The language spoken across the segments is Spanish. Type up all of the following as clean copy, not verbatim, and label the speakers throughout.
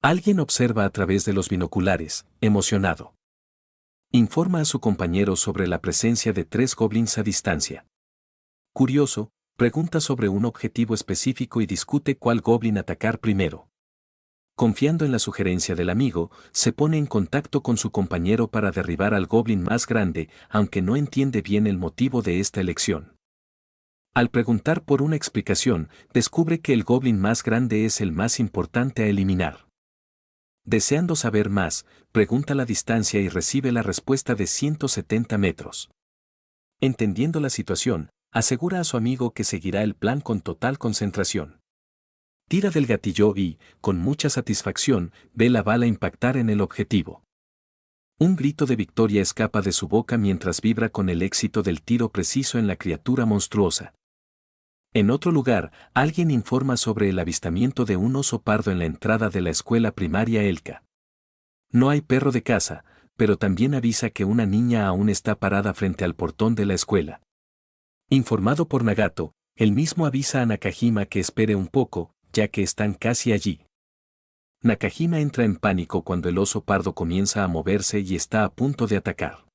Speaker 1: Alguien observa a través de los binoculares, emocionado. Informa a su compañero sobre la presencia de 3 goblins a distancia. Curioso, pregunta sobre un objetivo específico y discute cuál goblin atacar primero. Confiando en la sugerencia del amigo, se pone en contacto con su compañero para derribar al goblin más grande, aunque no entiende bien el motivo de esta elección. Al preguntar por una explicación, descubre que el goblin más grande es el más importante a eliminar. Deseando saber más, pregunta la distancia y recibe la respuesta de 170 metros. Entendiendo la situación, asegura a su amigo que seguirá el plan con total concentración. Tira del gatillo y, con mucha satisfacción, ve la bala impactar en el objetivo. Un grito de victoria escapa de su boca mientras vibra con el éxito del tiro preciso en la criatura monstruosa. En otro lugar, alguien informa sobre el avistamiento de un oso pardo en la entrada de la escuela primaria Elka. No hay perro de caza, pero también avisa que una niña aún está parada frente al portón de la escuela. Informado por Nagato, él mismo avisa a Nakajima que espere un poco, ya que están casi allí. Nakajima entra en pánico cuando el oso pardo comienza a moverse y está a punto de atacar.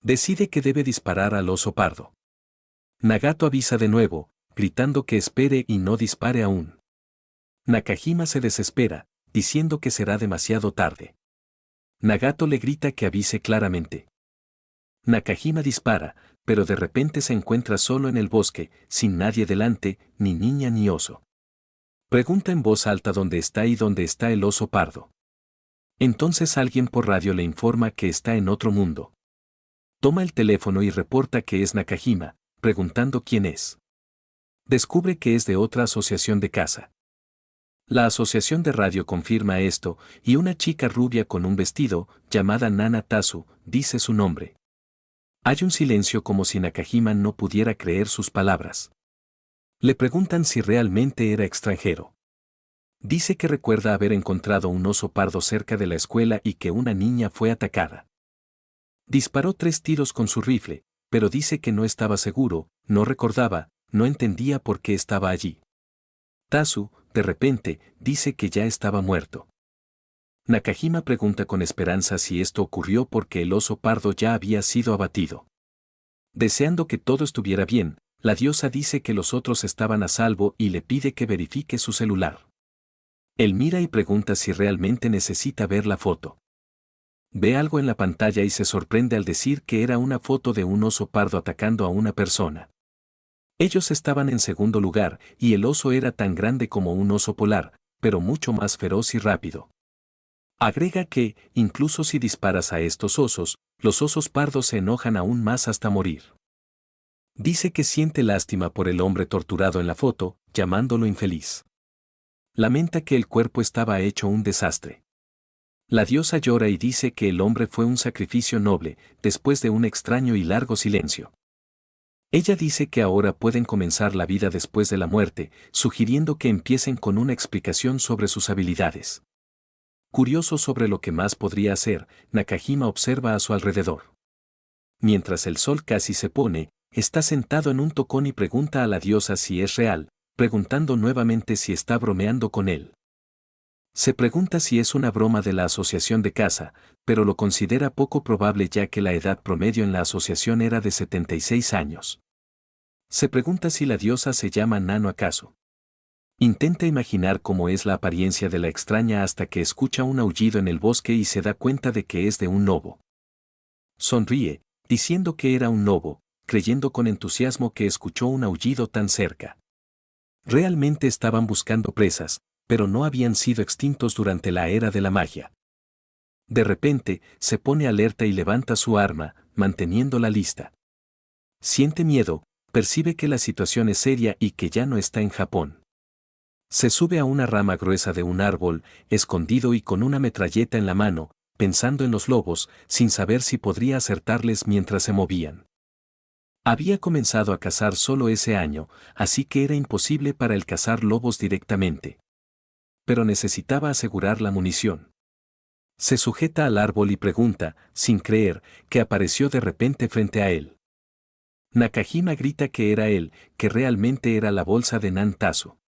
Speaker 1: Decide que debe disparar al oso pardo. Nagato avisa de nuevo, gritando que espere y no dispare aún. Nakajima se desespera, diciendo que será demasiado tarde. Nagato le grita que avise claramente. Nakajima dispara, pero de repente se encuentra solo en el bosque, sin nadie delante, ni niña ni oso. Pregunta en voz alta dónde está y dónde está el oso pardo. Entonces alguien por radio le informa que está en otro mundo. Toma el teléfono y reporta que es Nakajima, preguntando quién es. Descubre que es de otra asociación de caza. La asociación de radio confirma esto, y una chica rubia con un vestido, llamada Nana Tazu, dice su nombre. Hay un silencio como si Nakajima no pudiera creer sus palabras. Le preguntan si realmente era extranjero. Dice que recuerda haber encontrado un oso pardo cerca de la escuela y que una niña fue atacada. Disparó 3 tiros con su rifle, pero dice que no estaba seguro, no recordaba, no entendía por qué estaba allí. Tazu, de repente, dice que ya estaba muerto. Nakajima pregunta con esperanza si esto ocurrió porque el oso pardo ya había sido abatido. Deseando que todo estuviera bien, la diosa dice que los otros estaban a salvo y le pide que verifique su celular. Él mira y pregunta si realmente necesita ver la foto. Ve algo en la pantalla y se sorprende al decir que era una foto de un oso pardo atacando a una persona. Ellos estaban en segundo lugar y el oso era tan grande como un oso polar, pero mucho más feroz y rápido. Agrega que, incluso si disparas a estos osos, los osos pardos se enojan aún más hasta morir. Dice que siente lástima por el hombre torturado en la foto, llamándolo infeliz. Lamenta que el cuerpo estaba hecho un desastre. La diosa llora y dice que el hombre fue un sacrificio noble, después de un extraño y largo silencio. Ella dice que ahora pueden comenzar la vida después de la muerte, sugiriendo que empiecen con una explicación sobre sus habilidades. Curioso sobre lo que más podría hacer, Nakajima observa a su alrededor. Mientras el sol casi se pone, está sentado en un tocón y pregunta a la diosa si es real, preguntando nuevamente si está bromeando con él. Se pregunta si es una broma de la asociación de caza, pero lo considera poco probable ya que la edad promedio en la asociación era de 76 años. Se pregunta si la diosa se llama Nano acaso. Intenta imaginar cómo es la apariencia de la extraña hasta que escucha un aullido en el bosque y se da cuenta de que es de un lobo. Sonríe, diciendo que era un lobo, creyendo con entusiasmo que escuchó un aullido tan cerca. Realmente estaban buscando presas, pero no habían sido extintos durante la era de la magia. De repente, se pone alerta y levanta su arma, manteniéndola lista. Siente miedo, percibe que la situación es seria y que ya no está en Japón. Se sube a una rama gruesa de un árbol, escondido y con una metralleta en la mano, pensando en los lobos, sin saber si podría acertarles mientras se movían. Había comenzado a cazar solo ese año, así que era imposible para él cazar lobos directamente. Pero necesitaba asegurar la munición. Se sujeta al árbol y pregunta, sin creer, que apareció de repente frente a él. Nakajima grita que era él, que realmente era la bolsa de Nan Tazu.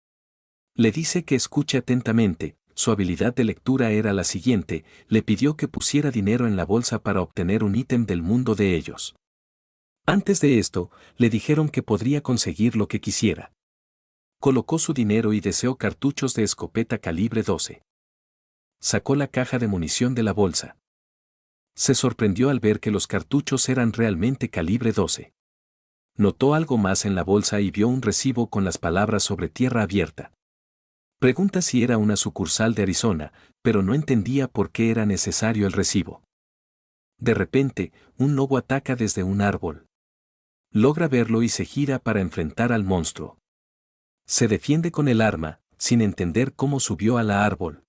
Speaker 1: Le dice que escuche atentamente, su habilidad de lectura era la siguiente, le pidió que pusiera dinero en la bolsa para obtener un ítem del mundo de ellos. Antes de esto, le dijeron que podría conseguir lo que quisiera. Colocó su dinero y deseó cartuchos de escopeta calibre 12. Sacó la caja de munición de la bolsa. Se sorprendió al ver que los cartuchos eran realmente calibre 12. Notó algo más en la bolsa y vio un recibo con las palabras sobre tierra abierta. Pregunta si era una sucursal de Arizona, pero no entendía por qué era necesario el recibo. De repente, un lobo ataca desde un árbol. Logra verlo y se gira para enfrentar al monstruo. Se defiende con el arma, sin entender cómo subió a la árbol.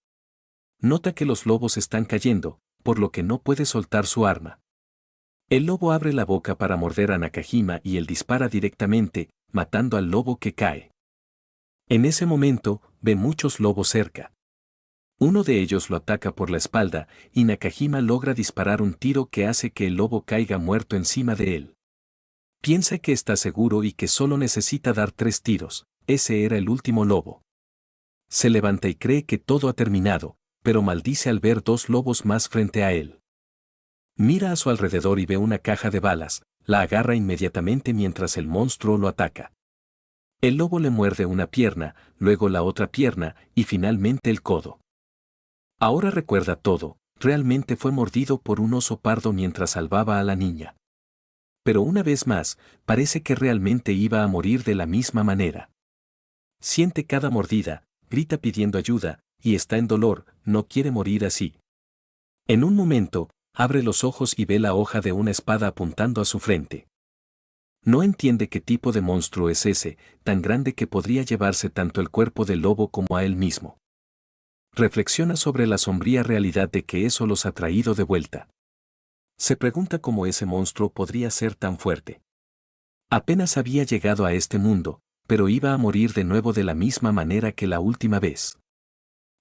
Speaker 1: Nota que los lobos están cayendo, por lo que no puede soltar su arma. El lobo abre la boca para morder a Nakajima y él dispara directamente, matando al lobo que cae. En ese momento, ve muchos lobos cerca. Uno de ellos lo ataca por la espalda, y Nakajima logra disparar un tiro que hace que el lobo caiga muerto encima de él. Piensa que está seguro y que solo necesita dar 3 tiros, ese era el último lobo. Se levanta y cree que todo ha terminado, pero maldice al ver 2 lobos más frente a él. Mira a su alrededor y ve una caja de balas, la agarra inmediatamente mientras el monstruo lo ataca. El lobo le muerde una pierna, luego la otra pierna y finalmente el codo. Ahora recuerda todo, realmente fue mordido por un oso pardo mientras salvaba a la niña. Pero una vez más, parece que realmente iba a morir de la misma manera. Siente cada mordida, grita pidiendo ayuda, y está en dolor, no quiere morir así. En un momento, abre los ojos y ve la hoja de una espada apuntando a su frente. No entiende qué tipo de monstruo es ese, tan grande que podría llevarse tanto el cuerpo del lobo como a él mismo. Reflexiona sobre la sombría realidad de que eso los ha traído de vuelta. Se pregunta cómo ese monstruo podría ser tan fuerte. Apenas había llegado a este mundo, pero iba a morir de nuevo de la misma manera que la última vez.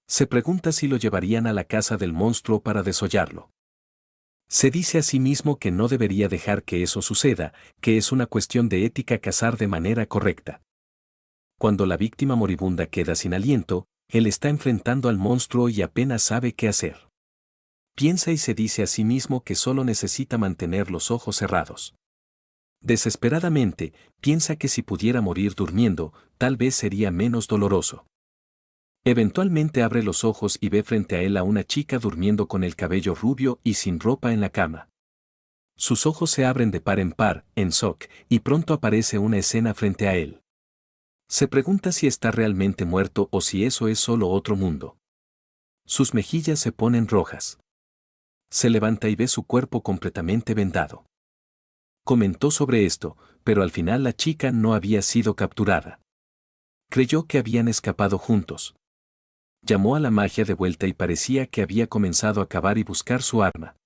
Speaker 1: Se pregunta si lo llevarían a la casa del monstruo para desollarlo. Se dice a sí mismo que no debería dejar que eso suceda, que es una cuestión de ética cazar de manera correcta. Cuando la víctima moribunda queda sin aliento, él está enfrentando al monstruo y apenas sabe qué hacer. Piensa y se dice a sí mismo que solo necesita mantener los ojos cerrados. Desesperadamente, piensa que si pudiera morir durmiendo, tal vez sería menos doloroso. Eventualmente abre los ojos y ve frente a él a una chica durmiendo con el cabello rubio y sin ropa en la cama. Sus ojos se abren de par en shock, y pronto aparece una escena frente a él. Se pregunta si está realmente muerto o si eso es solo otro mundo. Sus mejillas se ponen rojas. Se levanta y ve su cuerpo completamente vendado. Comentó sobre esto, pero al final la chica no había sido capturada. Creyó que habían escapado juntos. Llamó a la magia de vuelta y parecía que había comenzado a cavar y buscar su arma.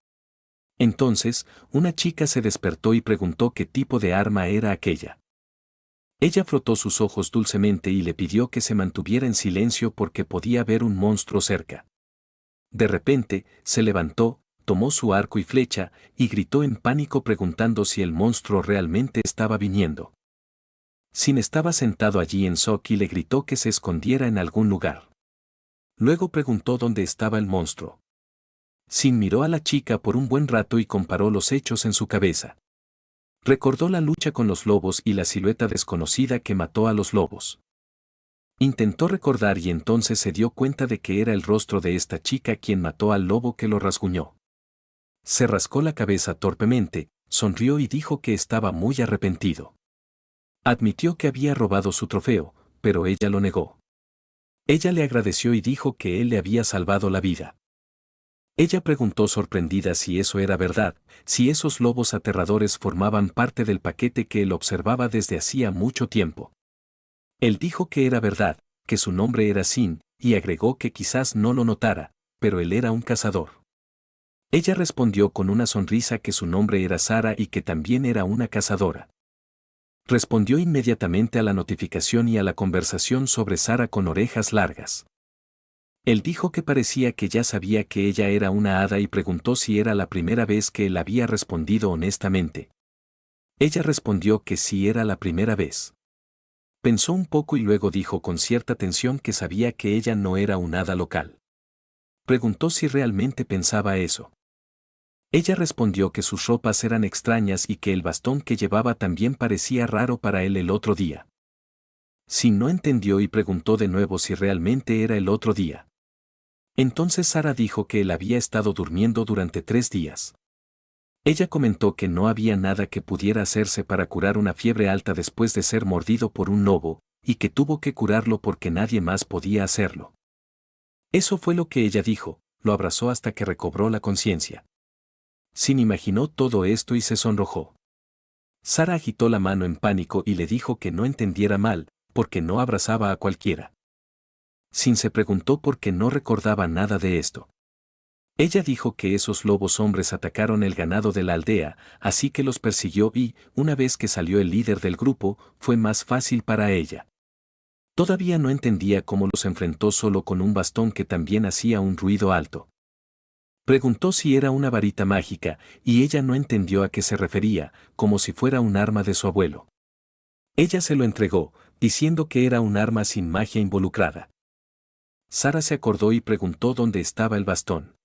Speaker 1: Entonces, una chica se despertó y preguntó qué tipo de arma era aquella. Ella frotó sus ojos dulcemente y le pidió que se mantuviera en silencio porque podía ver un monstruo cerca. De repente, se levantó, tomó su arco y flecha, y gritó en pánico preguntando si el monstruo realmente estaba viniendo. Sin estaba sentado allí en shock y le gritó que se escondiera en algún lugar. Luego preguntó dónde estaba el monstruo. Sin miró a la chica por un buen rato y comparó los hechos en su cabeza. Recordó la lucha con los lobos y la silueta desconocida que mató a los lobos. Intentó recordar y entonces se dio cuenta de que era el rostro de esta chica quien mató al lobo que lo rasguñó. Se rascó la cabeza torpemente, sonrió y dijo que estaba muy arrepentido. Admitió que había robado su trofeo, pero ella lo negó. Ella le agradeció y dijo que él le había salvado la vida. Ella preguntó sorprendida si eso era verdad, si esos lobos aterradores formaban parte del paquete que él observaba desde hacía mucho tiempo. Él dijo que era verdad, que su nombre era Sin, y agregó que quizás no lo notara, pero él era un cazador. Ella respondió con una sonrisa que su nombre era Sara y que también era una cazadora. Respondió inmediatamente a la notificación y a la conversación sobre Sara con orejas largas. Él dijo que parecía que ya sabía que ella era una hada y preguntó si era la primera vez que él había respondido honestamente. Ella respondió que sí era la primera vez. Pensó un poco y luego dijo con cierta tensión que sabía que ella no era un hada local. Preguntó si realmente pensaba eso. Ella respondió que sus ropas eran extrañas y que el bastón que llevaba también parecía raro para él el otro día. Sin no entendió y preguntó de nuevo si realmente era el otro día. Entonces Sara dijo que él había estado durmiendo durante 3 días. Ella comentó que no había nada que pudiera hacerse para curar una fiebre alta después de ser mordido por un lobo, y que tuvo que curarlo porque nadie más podía hacerlo. Eso fue lo que ella dijo, lo abrazó hasta que recobró la conciencia. Sin imaginó todo esto y se sonrojó. Sara agitó la mano en pánico y le dijo que no entendiera mal, porque no abrazaba a cualquiera. Sin se preguntó por qué no recordaba nada de esto. Ella dijo que esos lobos hombres atacaron el ganado de la aldea, así que los persiguió y, una vez que salió el líder del grupo, fue más fácil para ella. Todavía no entendía cómo los enfrentó solo con un bastón que también hacía un ruido alto. Preguntó si era una varita mágica, y ella no entendió a qué se refería, como si fuera un arma de su abuelo. Ella se lo entregó, diciendo que era un arma sin magia involucrada. Sara se acordó y preguntó dónde estaba el bastón.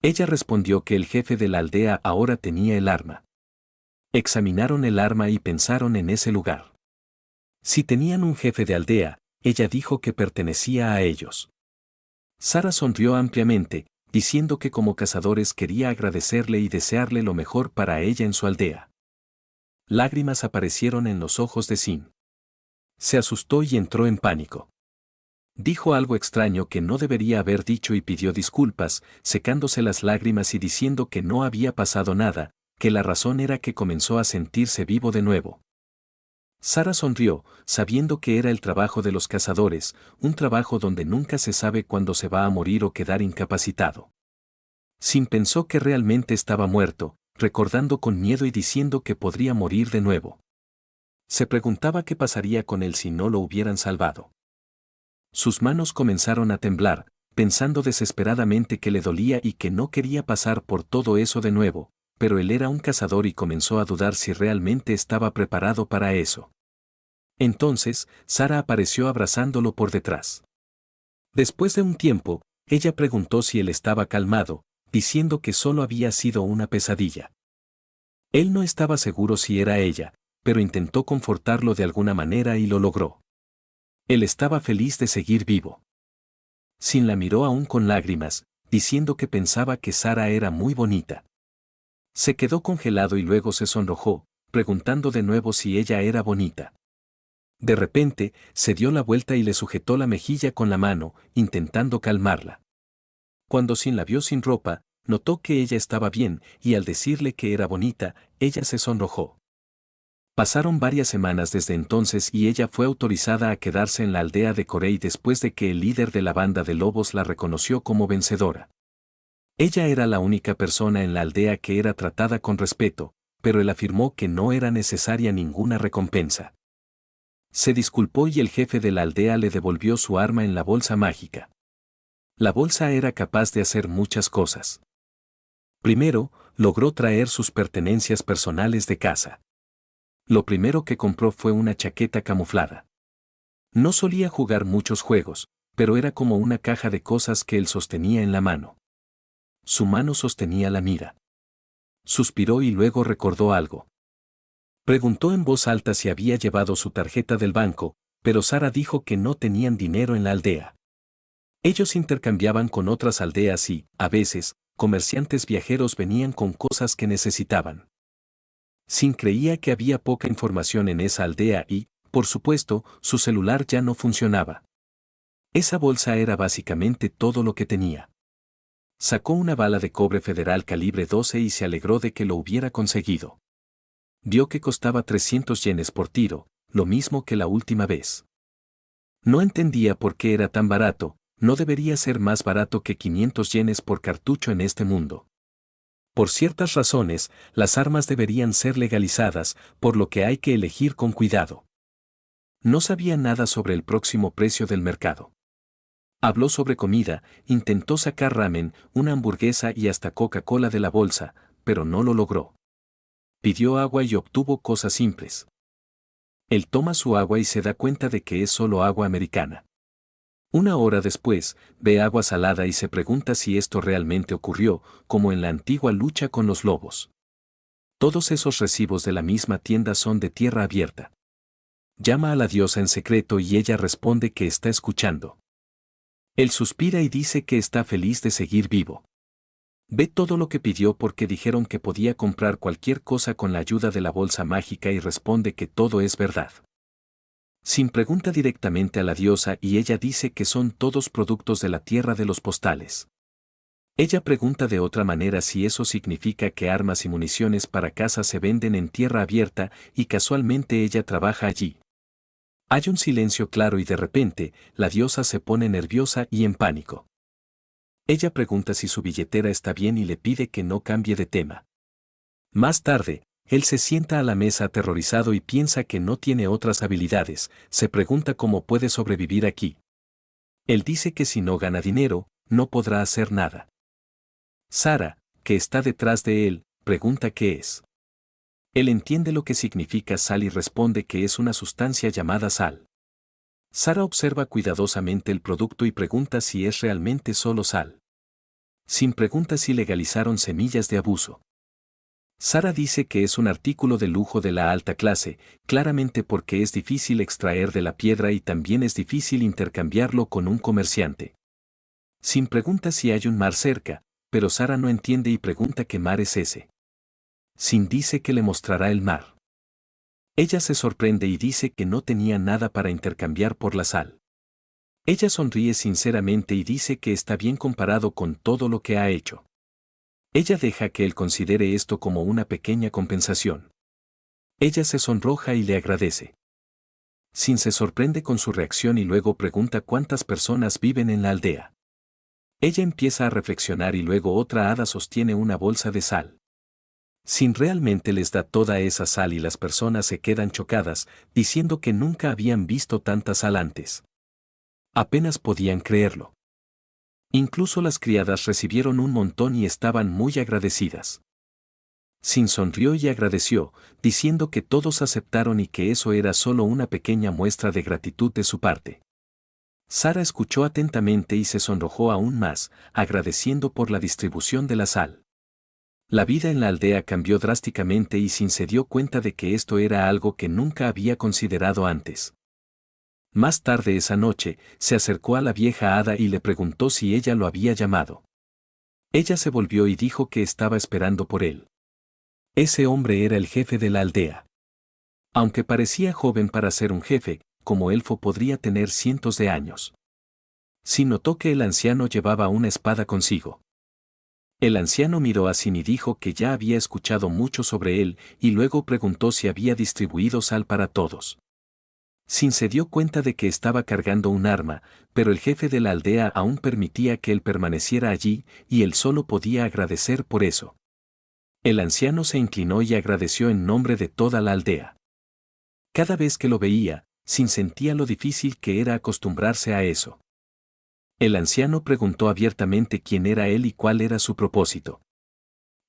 Speaker 1: Ella respondió que el jefe de la aldea ahora tenía el arma. Examinaron el arma y pensaron en ese lugar. Si tenían un jefe de aldea, ella dijo que pertenecía a ellos. Sara sonrió ampliamente, diciendo que como cazadores quería agradecerle y desearle lo mejor para ella en su aldea. Lágrimas aparecieron en los ojos de Sin. Se asustó y entró en pánico. Dijo algo extraño que no debería haber dicho y pidió disculpas, secándose las lágrimas y diciendo que no había pasado nada, que la razón era que comenzó a sentirse vivo de nuevo. Sara sonrió, sabiendo que era el trabajo de los cazadores, un trabajo donde nunca se sabe cuándo se va a morir o quedar incapacitado. Sin pensó que realmente estaba muerto, recordando con miedo y diciendo que podría morir de nuevo. Se preguntaba qué pasaría con él si no lo hubieran salvado. Sus manos comenzaron a temblar, pensando desesperadamente que le dolía y que no quería pasar por todo eso de nuevo, pero él era un cazador y comenzó a dudar si realmente estaba preparado para eso. Entonces, Sara apareció abrazándolo por detrás. Después de un tiempo, ella preguntó si él estaba calmado, diciendo que solo había sido una pesadilla. Él no estaba seguro si era ella, pero intentó confortarlo de alguna manera y lo logró. Él estaba feliz de seguir vivo. Sin la miró aún con lágrimas, diciendo que pensaba que Sara era muy bonita. Se quedó congelado y luego se sonrojó, preguntando de nuevo si ella era bonita. De repente, se dio la vuelta y le sujetó la mejilla con la mano, intentando calmarla. Cuando Sin la vio sin ropa, notó que ella estaba bien, y al decirle que era bonita, ella se sonrojó. Pasaron varias semanas desde entonces y ella fue autorizada a quedarse en la aldea de Corey después de que el líder de la banda de lobos la reconoció como vencedora. Ella era la única persona en la aldea que era tratada con respeto, pero él afirmó que no era necesaria ninguna recompensa. Se disculpó y el jefe de la aldea le devolvió su arma en la bolsa mágica. La bolsa era capaz de hacer muchas cosas. Primero, logró traer sus pertenencias personales de casa. Lo primero que compró fue una chaqueta camuflada. No solía jugar muchos juegos, pero era como una caja de cosas que él sostenía en la mano. Su mano sostenía la mira. Suspiró y luego recordó algo. Preguntó en voz alta si había llevado su tarjeta del banco, pero Sara dijo que no tenían dinero en la aldea. Ellos intercambiaban con otras aldeas y, a veces, comerciantes viajeros venían con cosas que necesitaban. Sin creía que había poca información en esa aldea y, por supuesto, su celular ya no funcionaba. Esa bolsa era básicamente todo lo que tenía. Sacó una bala de cobre federal calibre 12 y se alegró de que lo hubiera conseguido. Vio que costaba 300 yenes por tiro, lo mismo que la última vez. No entendía por qué era tan barato, no debería ser más barato que 500 yenes por cartucho en este mundo. Por ciertas razones, las armas deberían ser legalizadas, por lo que hay que elegir con cuidado. No sabía nada sobre el próximo precio del mercado. Habló sobre comida, intentó sacar ramen, una hamburguesa y hasta Coca-Cola de la bolsa, pero no lo logró. Pidió agua y obtuvo cosas simples. Él toma su agua y se da cuenta de que es solo agua americana. Una hora después, ve agua salada y se pregunta si esto realmente ocurrió, como en la antigua lucha con los lobos. Todos esos recibos de la misma tienda son de tierra abierta. Llama a la diosa en secreto y ella responde que está escuchando. Él suspira y dice que está feliz de seguir vivo. Ve todo lo que pidió porque dijeron que podía comprar cualquier cosa con la ayuda de la bolsa mágica y responde que todo es verdad. Sin pregunta directamente a la diosa y ella dice que son todos productos de la tierra de los postales. Ella pregunta de otra manera si eso significa que armas y municiones para caza se venden en tierra abierta y casualmente ella trabaja allí. Hay un silencio claro y de repente, la diosa se pone nerviosa y en pánico. Ella pregunta si su billetera está bien y le pide que no cambie de tema. Más tarde, él se sienta a la mesa aterrorizado y piensa que no tiene otras habilidades, se pregunta cómo puede sobrevivir aquí. Él dice que si no gana dinero, no podrá hacer nada. Sara, que está detrás de él, pregunta qué es. Él entiende lo que significa sal y responde que es una sustancia llamada sal. Sara observa cuidadosamente el producto y pregunta si es realmente solo sal. Sin pregunta si legalizaron semillas de abuso. Sara dice que es un artículo de lujo de la alta clase, claramente porque es difícil extraer de la piedra y también es difícil intercambiarlo con un comerciante. Sin pregunta si hay un mar cerca, pero Sara no entiende y pregunta qué mar es ese. Sin dice que le mostrará el mar. Ella se sorprende y dice que no tenía nada para intercambiar por la sal. Ella sonríe sinceramente y dice que está bien comparado con todo lo que ha hecho. Ella deja que él considere esto como una pequeña compensación. Ella se sonroja y le agradece. Sin se sorprende con su reacción y luego pregunta cuántas personas viven en la aldea. Ella empieza a reflexionar y luego otra hada sostiene una bolsa de sal. Sin realmente les da toda esa sal y las personas se quedan chocadas, diciendo que nunca habían visto tanta sal antes. Apenas podían creerlo. Incluso las criadas recibieron un montón y estaban muy agradecidas. Sin sonrió y agradeció, diciendo que todos aceptaron y que eso era solo una pequeña muestra de gratitud de su parte. Sara escuchó atentamente y se sonrojó aún más, agradeciendo por la distribución de la sal. La vida en la aldea cambió drásticamente y Sin se dio cuenta de que esto era algo que nunca había considerado antes. Más tarde esa noche, se acercó a la vieja hada y le preguntó si ella lo había llamado. Ella se volvió y dijo que estaba esperando por él. Ese hombre era el jefe de la aldea. Aunque parecía joven para ser un jefe, como elfo podría tener cientos de años. Sin notó que el anciano llevaba una espada consigo. El anciano miró a Sin y dijo que ya había escuchado mucho sobre él y luego preguntó si había distribuido sal para todos. Sin se dio cuenta de que estaba cargando un arma, pero el jefe de la aldea aún permitía que él permaneciera allí y él solo podía agradecer por eso. El anciano se inclinó y agradeció en nombre de toda la aldea. Cada vez que lo veía, Sin sentía lo difícil que era acostumbrarse a eso. El anciano preguntó abiertamente quién era él y cuál era su propósito.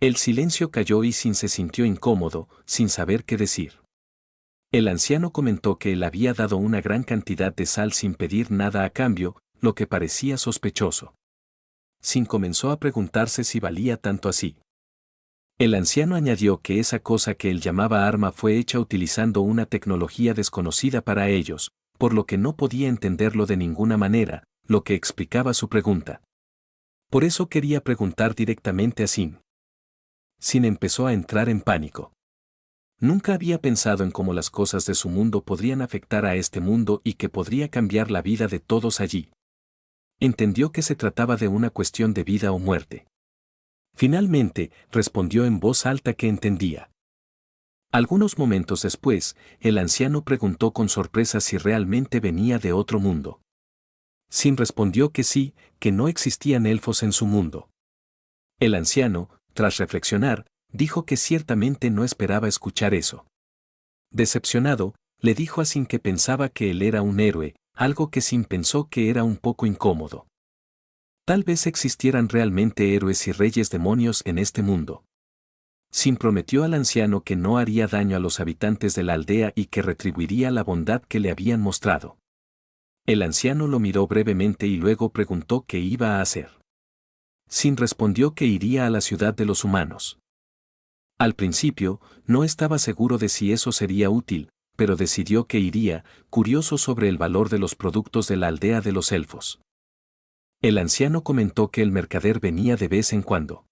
Speaker 1: El silencio cayó y Sin se sintió incómodo, sin saber qué decir. El anciano comentó que él había dado una gran cantidad de sal sin pedir nada a cambio, lo que parecía sospechoso. Sin comenzó a preguntarse si valía tanto así. El anciano añadió que esa cosa que él llamaba arma fue hecha utilizando una tecnología desconocida para ellos, por lo que no podía entenderlo de ninguna manera, lo que explicaba su pregunta. Por eso quería preguntar directamente a Sin. Sin empezó a entrar en pánico. Nunca había pensado en cómo las cosas de su mundo podrían afectar a este mundo y que podría cambiar la vida de todos allí. Entendió que se trataba de una cuestión de vida o muerte. Finalmente, respondió en voz alta que entendía. Algunos momentos después, el anciano preguntó con sorpresa si realmente venía de otro mundo. Sin respondió que sí, que no existían elfos en su mundo. El anciano, tras reflexionar, dijo que ciertamente no esperaba escuchar eso. Decepcionado, le dijo a Sin que pensaba que él era un héroe, algo que Sin pensó que era un poco incómodo. Tal vez existieran realmente héroes y reyes demonios en este mundo. Sin prometió al anciano que no haría daño a los habitantes de la aldea y que retribuiría la bondad que le habían mostrado. El anciano lo miró brevemente y luego preguntó qué iba a hacer. Sin respondió que iría a la ciudad de los humanos. Al principio, no estaba seguro de si eso sería útil, pero decidió que iría, curioso sobre el valor de los productos de la aldea de los elfos. El anciano comentó que el mercader venía de vez en cuando.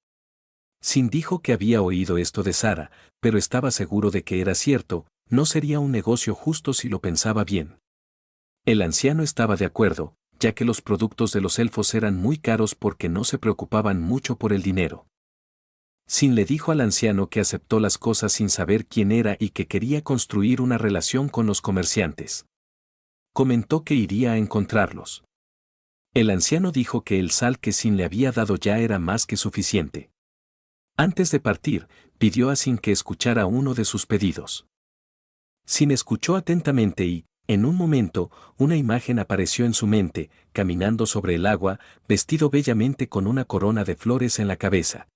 Speaker 1: Sin dijo que había oído esto de Sara, pero estaba seguro de que era cierto, no sería un negocio justo si lo pensaba bien. El anciano estaba de acuerdo, ya que los productos de los elfos eran muy caros porque no se preocupaban mucho por el dinero. Sin le dijo al anciano que aceptó las cosas sin saber quién era y que quería construir una relación con los comerciantes. Comentó que iría a encontrarlos. El anciano dijo que el sal que Sin le había dado ya era más que suficiente. Antes de partir, pidió a Sin que escuchara uno de sus pedidos. Sin escuchó atentamente y, en un momento, una imagen apareció en su mente, caminando sobre el agua, vestido bellamente con una corona de flores en la cabeza.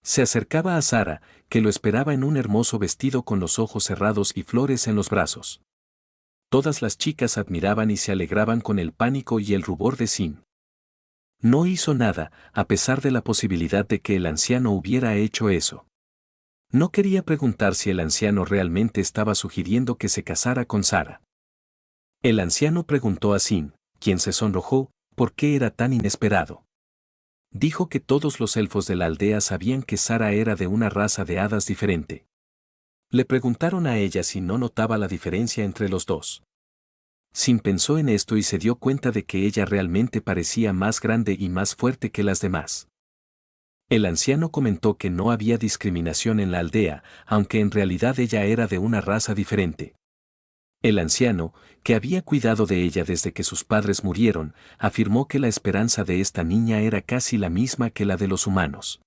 Speaker 1: Se acercaba a Sara, que lo esperaba en un hermoso vestido con los ojos cerrados y flores en los brazos. Todas las chicas admiraban y se alegraban con el pánico y el rubor de Sin. No hizo nada, a pesar de la posibilidad de que el anciano hubiera hecho eso. No quería preguntar si el anciano realmente estaba sugiriendo que se casara con Sara. El anciano preguntó a Sin, quien se sonrojó, por qué era tan inesperado. Dijo que todos los elfos de la aldea sabían que Sara era de una raza de hadas diferente. Le preguntaron a ella si no notaba la diferencia entre los dos. Sin pensó en esto y se dio cuenta de que ella realmente parecía más grande y más fuerte que las demás. El anciano comentó que no había discriminación en la aldea, aunque en realidad ella era de una raza diferente. El anciano, que había cuidado de ella desde que sus padres murieron, afirmó que la esperanza de esta niña era casi la misma que la de los humanos.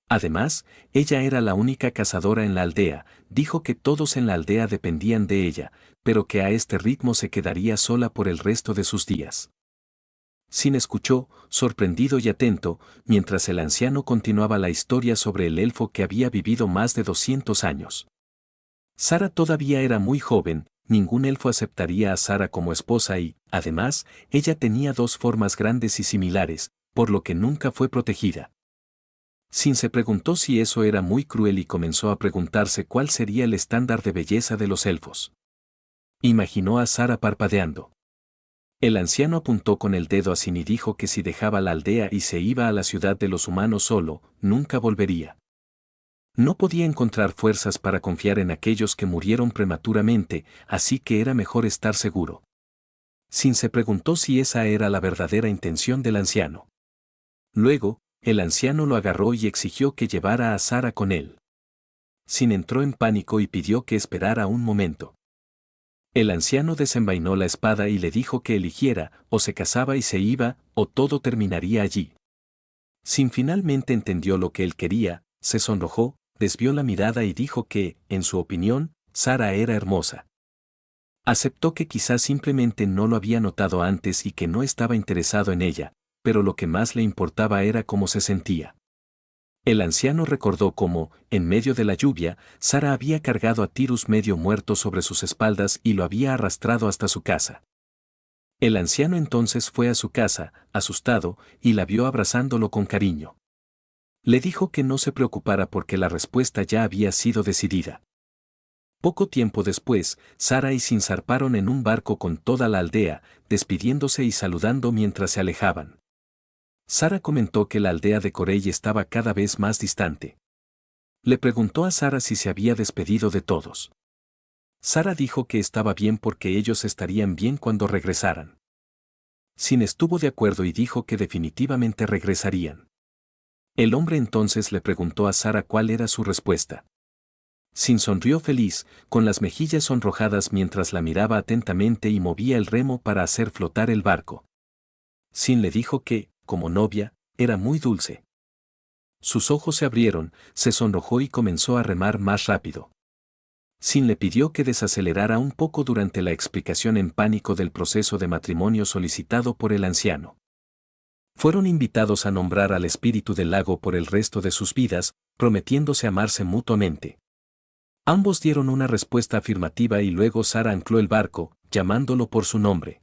Speaker 1: Además, ella era la única cazadora en la aldea, dijo que todos en la aldea dependían de ella, pero que a este ritmo se quedaría sola por el resto de sus días. Sin escuchó, sorprendido y atento, mientras el anciano continuaba la historia sobre el elfo que había vivido más de 200 años. Sara todavía era muy joven, ningún elfo aceptaría a Sara como esposa y, además, ella tenía dos formas grandes y similares, por lo que nunca fue protegida. Sin se preguntó si eso era muy cruel y comenzó a preguntarse cuál sería el estándar de belleza de los elfos. Imaginó a Sara parpadeando. El anciano apuntó con el dedo a Sin y dijo que si dejaba la aldea y se iba a la ciudad de los humanos solo, nunca volvería. No podía encontrar fuerzas para confiar en aquellos que murieron prematuramente, así que era mejor estar seguro. Sin se preguntó si esa era la verdadera intención del anciano. Luego, el anciano lo agarró y exigió que llevara a Sara con él. Sin entró en pánico y pidió que esperara un momento. El anciano desenvainó la espada y le dijo que eligiera, o se casaba y se iba, o todo terminaría allí. Sin finalmente entendió lo que él quería, se sonrojó, desvió la mirada y dijo que, en su opinión, Sara era hermosa. Aceptó que quizás simplemente no lo había notado antes y que no estaba interesado en ella, pero lo que más le importaba era cómo se sentía. El anciano recordó cómo, en medio de la lluvia, Sara había cargado a Tyrus medio muerto sobre sus espaldas y lo había arrastrado hasta su casa. El anciano entonces fue a su casa, asustado, y la vio abrazándolo con cariño. Le dijo que no se preocupara porque la respuesta ya había sido decidida. Poco tiempo después, Sara y Sin zarparon en un barco con toda la aldea, despidiéndose y saludando mientras se alejaban. Sara comentó que la aldea de Corey estaba cada vez más distante. Le preguntó a Sara si se había despedido de todos. Sara dijo que estaba bien porque ellos estarían bien cuando regresaran. Sin estuvo de acuerdo y dijo que definitivamente regresarían. El hombre entonces le preguntó a Sara cuál era su respuesta. Sin sonrió feliz, con las mejillas sonrojadas mientras la miraba atentamente y movía el remo para hacer flotar el barco. Sin le dijo que, como novia, era muy dulce. Sus ojos se abrieron, se sonrojó y comenzó a remar más rápido. Sin le pidió que desacelerara un poco durante la explicación en pánico del proceso de matrimonio solicitado por el anciano. Fueron invitados a nombrar al espíritu del lago por el resto de sus vidas, prometiéndose amarse mutuamente. Ambos dieron una respuesta afirmativa y luego Sara ancló el barco, llamándolo por su nombre.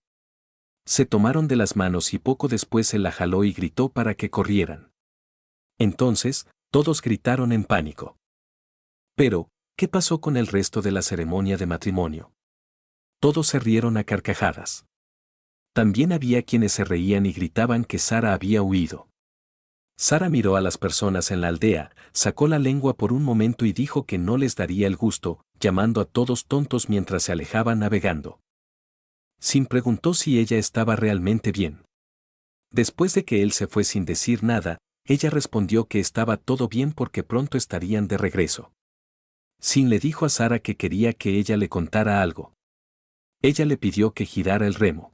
Speaker 1: Se tomaron de las manos y poco después él la jaló y gritó para que corrieran. Entonces, todos gritaron en pánico. Pero, ¿qué pasó con el resto de la ceremonia de matrimonio? Todos se rieron a carcajadas. También había quienes se reían y gritaban que Sara había huido. Sara miró a las personas en la aldea, sacó la lengua por un momento y dijo que no les daría el gusto, llamando a todos tontos mientras se alejaban navegando. Sin preguntó si ella estaba realmente bien. Después de que él se fue sin decir nada, ella respondió que estaba todo bien porque pronto estarían de regreso. Sin le dijo a Sara que quería que ella le contara algo. Ella le pidió que girara el remo.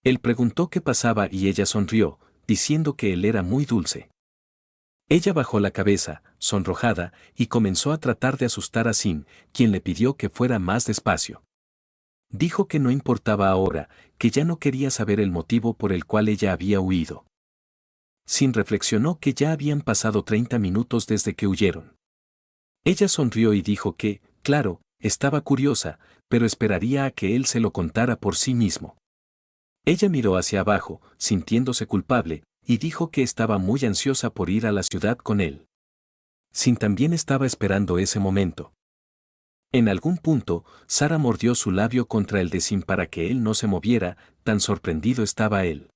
Speaker 1: Él preguntó qué pasaba y ella sonrió, diciendo que él era muy dulce. Ella bajó la cabeza, sonrojada, y comenzó a tratar de asustar a Sin, quien le pidió que fuera más despacio. Dijo que no importaba ahora, que ya no quería saber el motivo por el cual ella había huido. Sin reflexionó que ya habían pasado 30 minutos desde que huyeron. Ella sonrió y dijo que, claro, estaba curiosa, pero esperaría a que él se lo contara por sí mismo. Ella miró hacia abajo, sintiéndose culpable, y dijo que estaba muy ansiosa por ir a la ciudad con él. Sin también estaba esperando ese momento. En algún punto, Sara mordió su labio contra el de Sin para que él no se moviera, tan sorprendido estaba él.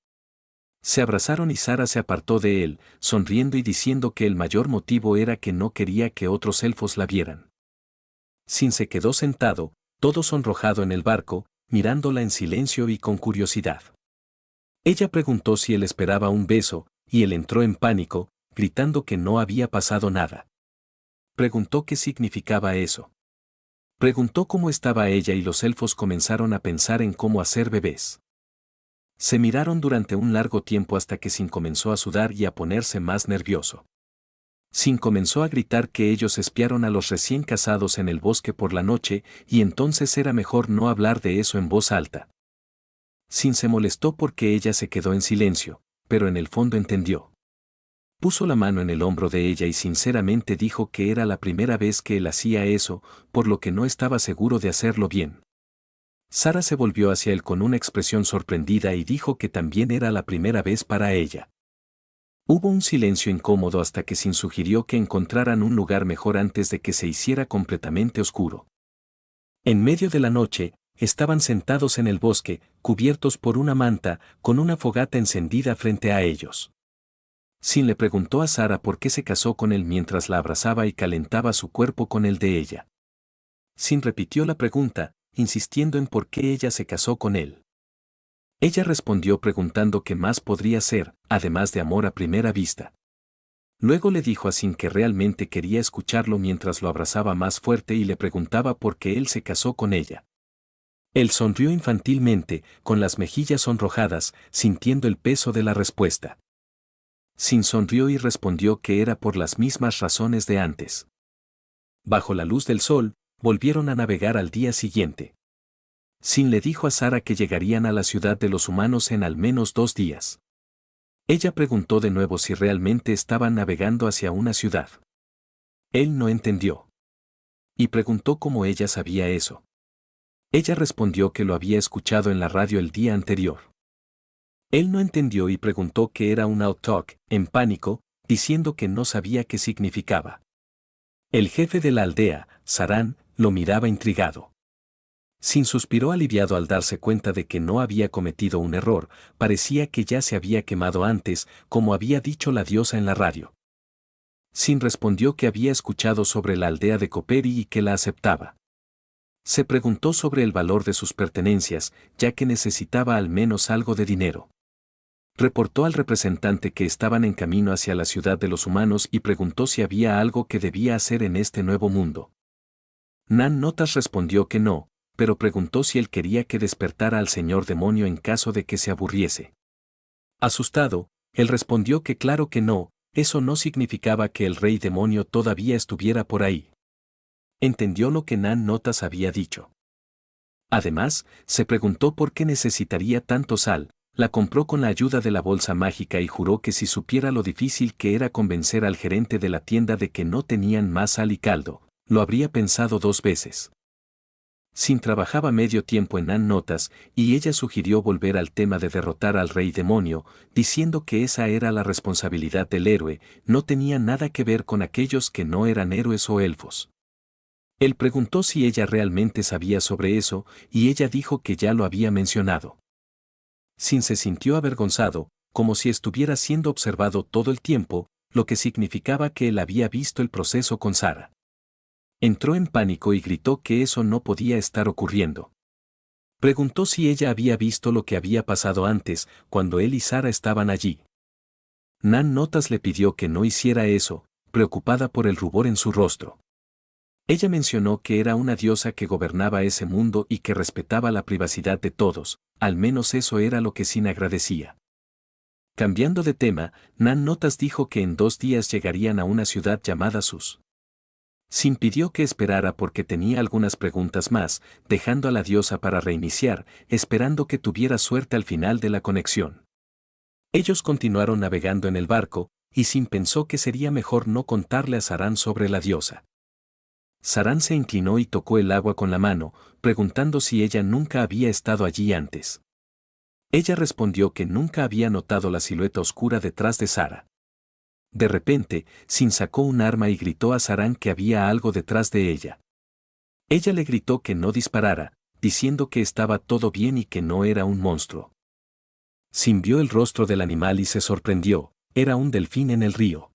Speaker 1: Se abrazaron y Sara se apartó de él, sonriendo y diciendo que el mayor motivo era que no quería que otros elfos la vieran. Sin se quedó sentado, todo sonrojado en el barco, mirándola en silencio y con curiosidad. Ella preguntó si él esperaba un beso, y él entró en pánico, gritando que no había pasado nada. Preguntó qué significaba eso. Preguntó cómo estaba ella y los elfos comenzaron a pensar en cómo hacer bebés. Se miraron durante un largo tiempo hasta que Sin comenzó a sudar y a ponerse más nervioso. Sin comenzó a gritar que ellos espiaron a los recién casados en el bosque por la noche y entonces era mejor no hablar de eso en voz alta. Sin se molestó porque ella se quedó en silencio, pero en el fondo entendió. Puso la mano en el hombro de ella y sinceramente dijo que era la primera vez que él hacía eso, por lo que no estaba seguro de hacerlo bien. Sara se volvió hacia él con una expresión sorprendida y dijo que también era la primera vez para ella. Hubo un silencio incómodo hasta que Sin sugirió que encontraran un lugar mejor antes de que se hiciera completamente oscuro. En medio de la noche, estaban sentados en el bosque, cubiertos por una manta, con una fogata encendida frente a ellos. Sin le preguntó a Sara por qué se casó con él mientras la abrazaba y calentaba su cuerpo con el de ella. Sin repitió la pregunta, insistiendo en por qué ella se casó con él. Ella respondió preguntando qué más podría ser, además de amor a primera vista. Luego le dijo a Sin que realmente quería escucharlo mientras lo abrazaba más fuerte y le preguntaba por qué él se casó con ella. Él sonrió infantilmente, con las mejillas sonrojadas, sintiendo el peso de la respuesta. Sin sonrió y respondió que era por las mismas razones de antes. Bajo la luz del sol, volvieron a navegar al día siguiente. Sin le dijo a Sara que llegarían a la ciudad de los humanos en al menos 2 días. Ella preguntó de nuevo si realmente estaban navegando hacia una ciudad. Él no entendió. Y preguntó cómo ella sabía eso. Ella respondió que lo había escuchado en la radio el día anterior. Él no entendió y preguntó qué era un out-talk, en pánico, diciendo que no sabía qué significaba. El jefe de la aldea, Sarán, lo miraba intrigado. Sin suspiró aliviado al darse cuenta de que no había cometido un error, parecía que ya se había quemado antes, como había dicho la diosa en la radio. Sin respondió que había escuchado sobre la aldea de Coperi y que la aceptaba. Se preguntó sobre el valor de sus pertenencias, ya que necesitaba al menos algo de dinero. Reportó al representante que estaban en camino hacia la ciudad de los humanos y preguntó si había algo que debía hacer en este nuevo mundo. Nan Notas respondió que no, pero preguntó si él quería que despertara al señor demonio en caso de que se aburriese. Asustado, él respondió que claro que no, eso no significaba que el rey demonio todavía estuviera por ahí. Entendió lo que Nan Notas había dicho. Además, se preguntó por qué necesitaría tanto sal. La compró con la ayuda de la bolsa mágica y juró que si supiera lo difícil que era convencer al gerente de la tienda de que no tenían más sal y caldo, lo habría pensado 2 veces. Sin trabajaba medio tiempo en Nan Notas, y ella sugirió volver al tema de derrotar al rey demonio, diciendo que esa era la responsabilidad del héroe, no tenía nada que ver con aquellos que no eran héroes o elfos. Él preguntó si ella realmente sabía sobre eso, y ella dijo que ya lo había mencionado. Sin se sintió avergonzado, como si estuviera siendo observado todo el tiempo, lo que significaba que él había visto el proceso con Sara. Entró en pánico y gritó que eso no podía estar ocurriendo. Preguntó si ella había visto lo que había pasado antes, cuando él y Sara estaban allí. Nan Notas le pidió que no hiciera eso, preocupada por el rubor en su rostro. Ella mencionó que era una diosa que gobernaba ese mundo y que respetaba la privacidad de todos, al menos eso era lo que Sin agradecía. Cambiando de tema, Nan Notas dijo que en 2 días llegarían a una ciudad llamada Sus. Sin pidió que esperara porque tenía algunas preguntas más, dejando a la diosa para reiniciar, esperando que tuviera suerte al final de la conexión. Ellos continuaron navegando en el barco, y Sin pensó que sería mejor no contarle a Saran sobre la diosa. Saran se inclinó y tocó el agua con la mano, preguntando si ella nunca había estado allí antes. Ella respondió que nunca había notado la silueta oscura detrás de Sara. De repente, Sin sacó un arma y gritó a Saran que había algo detrás de ella. Ella le gritó que no disparara, diciendo que estaba todo bien y que no era un monstruo. Sin vio el rostro del animal y se sorprendió, era un delfín en el río.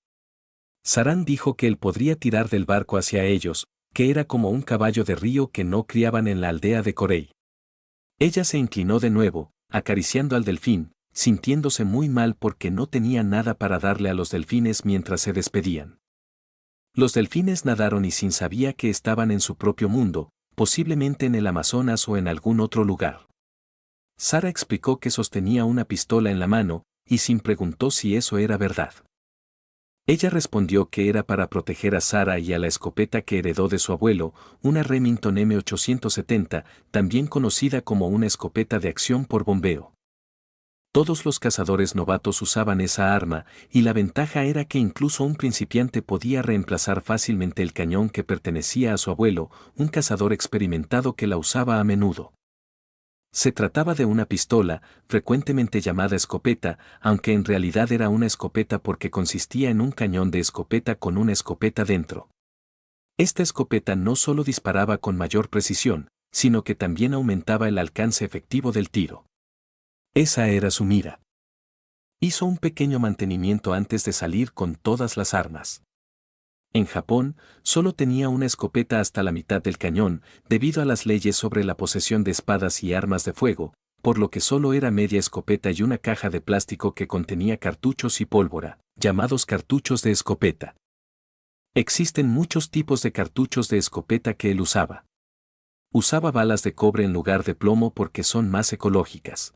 Speaker 1: Saran dijo que él podría tirar del barco hacia ellos, que era como un caballo de río que no criaban en la aldea de Corey. Ella se inclinó de nuevo, acariciando al delfín, sintiéndose muy mal porque no tenía nada para darle a los delfines mientras se despedían. Los delfines nadaron y Sin sabía que estaban en su propio mundo, posiblemente en el Amazonas o en algún otro lugar. Sara explicó que sostenía una pistola en la mano, y Sin preguntó si eso era verdad. Ella respondió que era para proteger a Sara y a la escopeta que heredó de su abuelo, una Remington M870, también conocida como una escopeta de acción por bombeo. Todos los cazadores novatos usaban esa arma, y la ventaja era que incluso un principiante podía reemplazar fácilmente el cañón que pertenecía a su abuelo, un cazador experimentado que la usaba a menudo. Se trataba de una pistola, frecuentemente llamada escopeta, aunque en realidad era una escopeta porque consistía en un cañón de escopeta con una escopeta dentro. Esta escopeta no solo disparaba con mayor precisión, sino que también aumentaba el alcance efectivo del tiro. Esa era su mira. Hizo un pequeño mantenimiento antes de salir con todas las armas. En Japón, solo tenía una escopeta hasta la mitad del cañón, debido a las leyes sobre la posesión de espadas y armas de fuego, por lo que solo era media escopeta y una caja de plástico que contenía cartuchos y pólvora, llamados cartuchos de escopeta. Existen muchos tipos de cartuchos de escopeta que él usaba. Usaba balas de cobre en lugar de plomo porque son más ecológicas.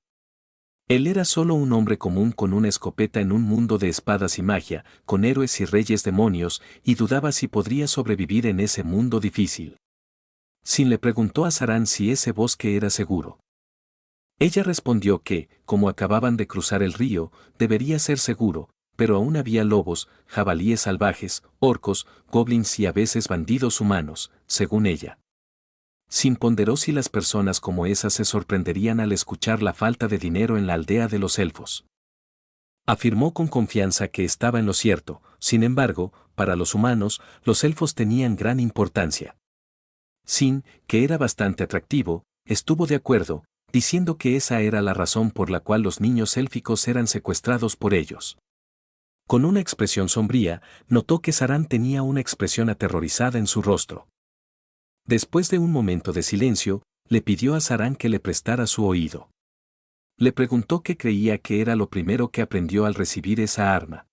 Speaker 1: Él era solo un hombre común con una escopeta en un mundo de espadas y magia, con héroes y reyes demonios, y dudaba si podría sobrevivir en ese mundo difícil. Sin le preguntó a Saran si ese bosque era seguro. Ella respondió que, como acababan de cruzar el río, debería ser seguro, pero aún había lobos, jabalíes salvajes, orcos, goblins y a veces bandidos humanos, según ella. Sin ponderó si las personas como esas se sorprenderían al escuchar la falta de dinero en la aldea de los elfos. Afirmó con confianza que estaba en lo cierto, sin embargo, para los humanos, los elfos tenían gran importancia. Sin, que era bastante atractivo, estuvo de acuerdo, diciendo que esa era la razón por la cual los niños élficos eran secuestrados por ellos. Con una expresión sombría, notó que Saran tenía una expresión aterrorizada en su rostro. Después de un momento de silencio, le pidió a Saran que le prestara su oído. Le preguntó qué creía que era lo primero que aprendió al recibir esa arma.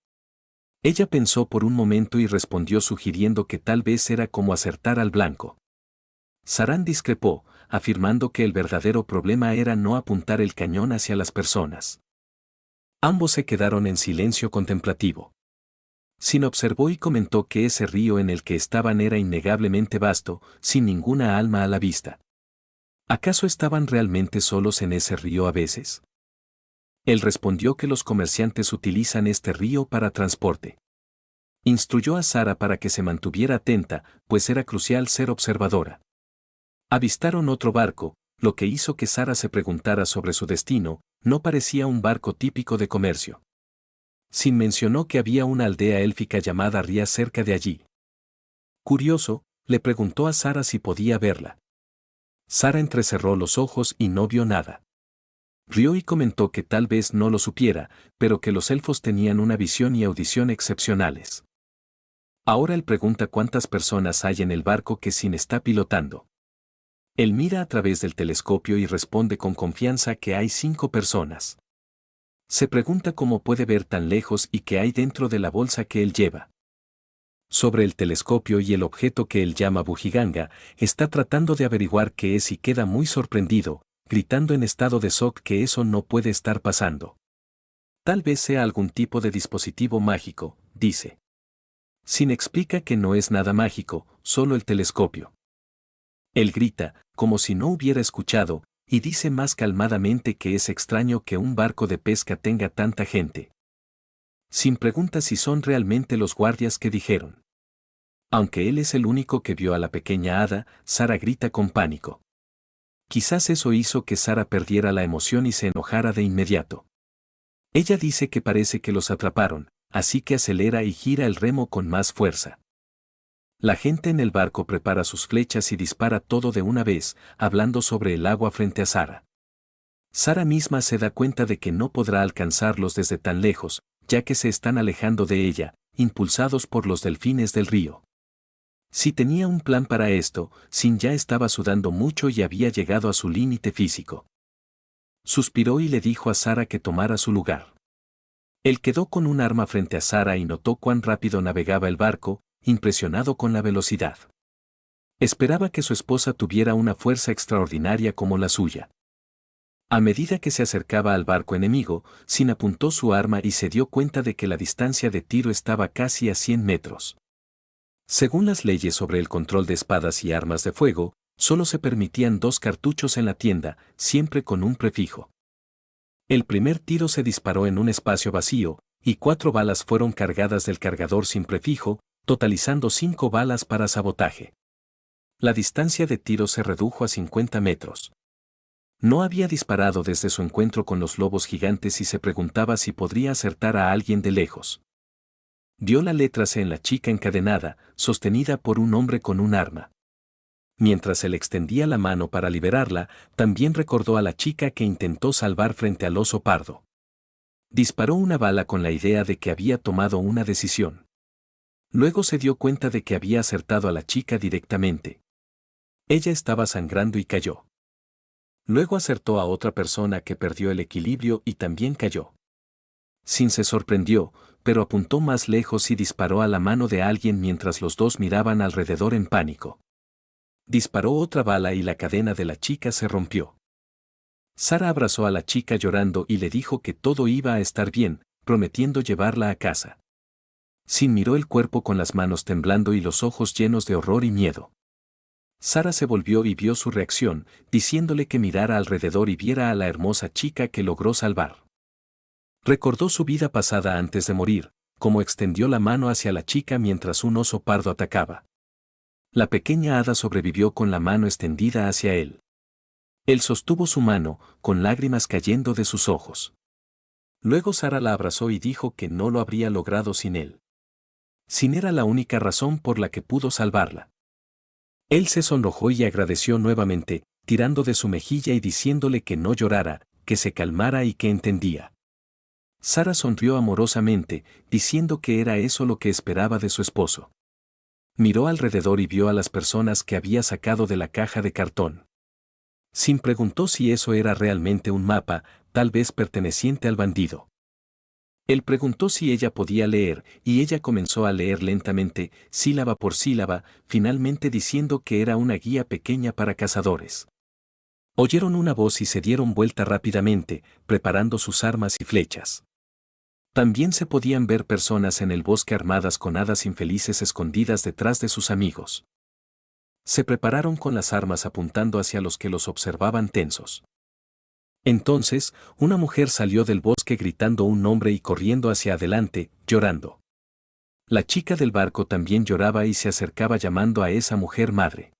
Speaker 1: Ella pensó por un momento y respondió sugiriendo que tal vez era como acertar al blanco. Saran discrepó, afirmando que el verdadero problema era no apuntar el cañón hacia las personas. Ambos se quedaron en silencio contemplativo. Sin observó y comentó que ese río en el que estaban era innegablemente vasto, sin ninguna alma a la vista. ¿Acaso estaban realmente solos en ese río a veces? Él respondió que los comerciantes utilizan este río para transporte. Instruyó a Sara para que se mantuviera atenta, pues era crucial ser observadora. Avistaron otro barco, lo que hizo que Sara se preguntara sobre su destino. No parecía un barco típico de comercio. Sin mencionó que había una aldea élfica llamada Ría cerca de allí. Curioso, le preguntó a Sara si podía verla. Sara entrecerró los ojos y no vio nada. Rió y comentó que tal vez no lo supiera, pero que los elfos tenían una visión y audición excepcionales. Ahora él pregunta cuántas personas hay en el barco que Sin está pilotando. Él mira a través del telescopio y responde con confianza que hay 5 personas. Se pregunta cómo puede ver tan lejos y qué hay dentro de la bolsa que él lleva. Sobre el telescopio y el objeto que él llama bujiganga, está tratando de averiguar qué es y queda muy sorprendido, gritando en estado de shock que eso no puede estar pasando. Tal vez sea algún tipo de dispositivo mágico, dice. Sin explica que no es nada mágico, solo el telescopio. Él grita, como si no hubiera escuchado, y dice más calmadamente que es extraño que un barco de pesca tenga tanta gente. Sin pregunta si son realmente los guardias que dijeron. Aunque él es el único que vio a la pequeña hada, Sara grita con pánico. Quizás eso hizo que Sara perdiera la emoción y se enojara de inmediato. Ella dice que parece que los atraparon, así que acelera y gira el remo con más fuerza. La gente en el barco prepara sus flechas y dispara todo de una vez, hablando sobre el agua frente a Sara. Sara misma se da cuenta de que no podrá alcanzarlos desde tan lejos, ya que se están alejando de ella, impulsados por los delfines del río. Si tenía un plan para esto, Sin ya estaba sudando mucho y había llegado a su límite físico. Suspiró y le dijo a Sara que tomara su lugar. Él quedó con un arma frente a Sara y notó cuán rápido navegaba el barco, impresionado con la velocidad. Esperaba que su esposa tuviera una fuerza extraordinaria como la suya. A medida que se acercaba al barco enemigo, Sin apuntó su arma y se dio cuenta de que la distancia de tiro estaba casi a 100 metros. Según las leyes sobre el control de espadas y armas de fuego, solo se permitían 2 cartuchos en la tienda, siempre con un prefijo. El primer tiro se disparó en un espacio vacío, y 4 balas fueron cargadas del cargador sin prefijo, totalizando 5 balas para sabotaje. La distancia de tiro se redujo a 50 metros. No había disparado desde su encuentro con los lobos gigantes y se preguntaba si podría acertar a alguien de lejos. Vio la letra C en la chica encadenada, sostenida por un hombre con un arma. Mientras él extendía la mano para liberarla, también recordó a la chica que intentó salvar frente al oso pardo. Disparó una bala con la idea de que había tomado una decisión. Luego se dio cuenta de que había acertado a la chica directamente. Ella estaba sangrando y cayó. Luego acertó a otra persona que perdió el equilibrio y también cayó. Sin se sorprendió, pero apuntó más lejos y disparó a la mano de alguien mientras los dos miraban alrededor en pánico. Disparó otra bala y la cadena de la chica se rompió. Sara abrazó a la chica llorando y le dijo que todo iba a estar bien, prometiendo llevarla a casa. Sin miró el cuerpo con las manos temblando y los ojos llenos de horror y miedo. Sara se volvió y vio su reacción, diciéndole que mirara alrededor y viera a la hermosa chica que logró salvar. Recordó su vida pasada antes de morir, cómo extendió la mano hacia la chica mientras un oso pardo atacaba. La pequeña hada sobrevivió con la mano extendida hacia él. Él sostuvo su mano, con lágrimas cayendo de sus ojos. Luego Sara la abrazó y dijo que no lo habría logrado sin él. Sin era la única razón por la que pudo salvarla. Él se sonrojó y agradeció nuevamente, tirando de su mejilla y diciéndole que no llorara, que se calmara y que entendía. Sara sonrió amorosamente, diciendo que era eso lo que esperaba de su esposo. Miró alrededor y vio a las personas que había sacado de la caja de cartón. Sin preguntó si eso era realmente un mapa, tal vez perteneciente al bandido. Él preguntó si ella podía leer, y ella comenzó a leer lentamente, sílaba por sílaba, finalmente diciendo que era una guía pequeña para cazadores. Oyeron una voz y se dieron vuelta rápidamente, preparando sus armas y flechas. También se podían ver personas en el bosque armadas con hadas infelices escondidas detrás de sus amigos. Se prepararon con las armas apuntando hacia los que los observaban tensos. Entonces, una mujer salió del bosque gritando un nombre y corriendo hacia adelante, llorando. La chica del barco también lloraba y se acercaba llamando a esa mujer madre.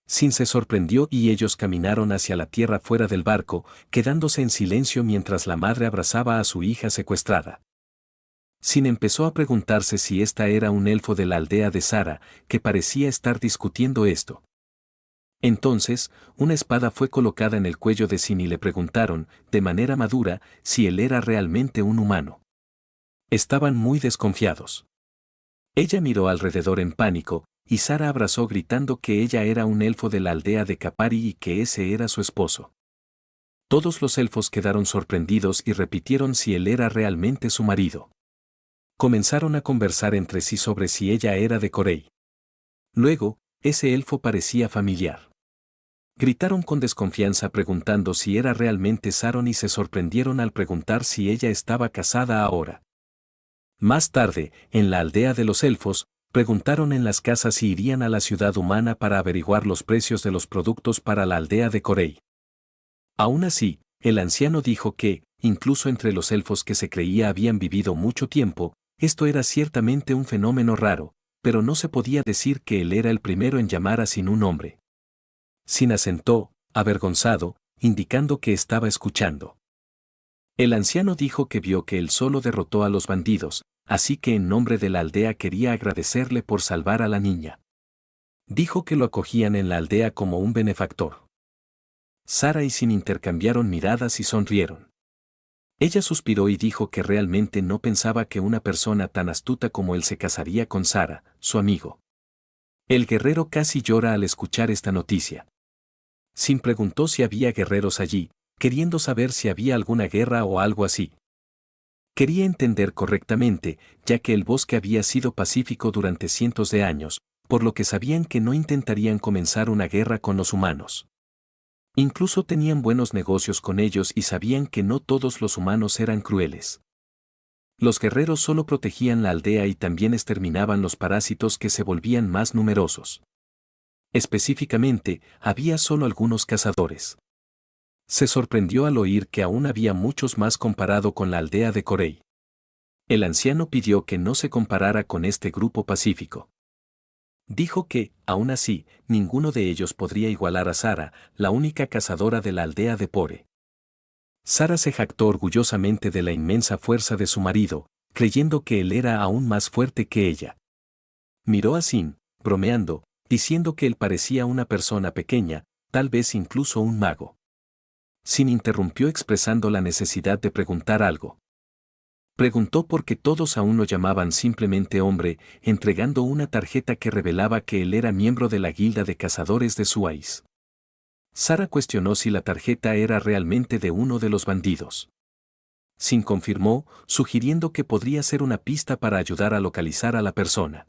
Speaker 1: Sin se sorprendió y ellos caminaron hacia la tierra fuera del barco, quedándose en silencio mientras la madre abrazaba a su hija secuestrada. Sin empezó a preguntarse si esta era un elfo de la aldea de Sara, que parecía estar discutiendo esto. Entonces, una espada fue colocada en el cuello de Sin y le preguntaron, de manera madura, si él era realmente un humano. Estaban muy desconfiados. Ella miró alrededor en pánico, y Sara abrazó gritando que ella era un elfo de la aldea de Capari y que ese era su esposo. Todos los elfos quedaron sorprendidos y repitieron si él era realmente su marido. Comenzaron a conversar entre sí sobre si ella era de Corey. Luego, ese elfo parecía familiar. Gritaron con desconfianza preguntando si era realmente Saron y se sorprendieron al preguntar si ella estaba casada ahora. Más tarde, en la aldea de los elfos, preguntaron en las casas si irían a la ciudad humana para averiguar los precios de los productos para la aldea de Corey. Aún así, el anciano dijo que, incluso entre los elfos que se creía habían vivido mucho tiempo, esto era ciertamente un fenómeno raro, pero no se podía decir que él era el primero en llamar a Sin un hombre. Sin asentó, avergonzado, indicando que estaba escuchando. El anciano dijo que vio que él solo derrotó a los bandidos, así que en nombre de la aldea quería agradecerle por salvar a la niña. Dijo que lo acogían en la aldea como un benefactor. Sara y Sin intercambiaron miradas y sonrieron. Ella suspiró y dijo que realmente no pensaba que una persona tan astuta como él se casaría con Sara, su amigo. El guerrero casi llora al escuchar esta noticia. Sin preguntó si había guerreros allí, queriendo saber si había alguna guerra o algo así. Quería entender correctamente, ya que el bosque había sido pacífico durante cientos de años, por lo que sabían que no intentarían comenzar una guerra con los humanos. Incluso tenían buenos negocios con ellos y sabían que no todos los humanos eran crueles. Los guerreros solo protegían la aldea y también exterminaban los parásitos que se volvían más numerosos. Específicamente, había solo algunos cazadores. Se sorprendió al oír que aún había muchos más comparado con la aldea de Corey. El anciano pidió que no se comparara con este grupo pacífico. Dijo que, aún así, ninguno de ellos podría igualar a Sara, la única cazadora de la aldea de Pore. Sara se jactó orgullosamente de la inmensa fuerza de su marido, creyendo que él era aún más fuerte que ella. Miró a Sin, bromeando, diciendo que él parecía una persona pequeña, tal vez incluso un mago. Sin interrumpió expresando la necesidad de preguntar algo. Preguntó por qué todos aún lo llamaban simplemente hombre, entregando una tarjeta que revelaba que él era miembro de la guilda de cazadores de Suais. Sara cuestionó si la tarjeta era realmente de uno de los bandidos. Sin confirmó, sugiriendo que podría ser una pista para ayudar a localizar a la persona.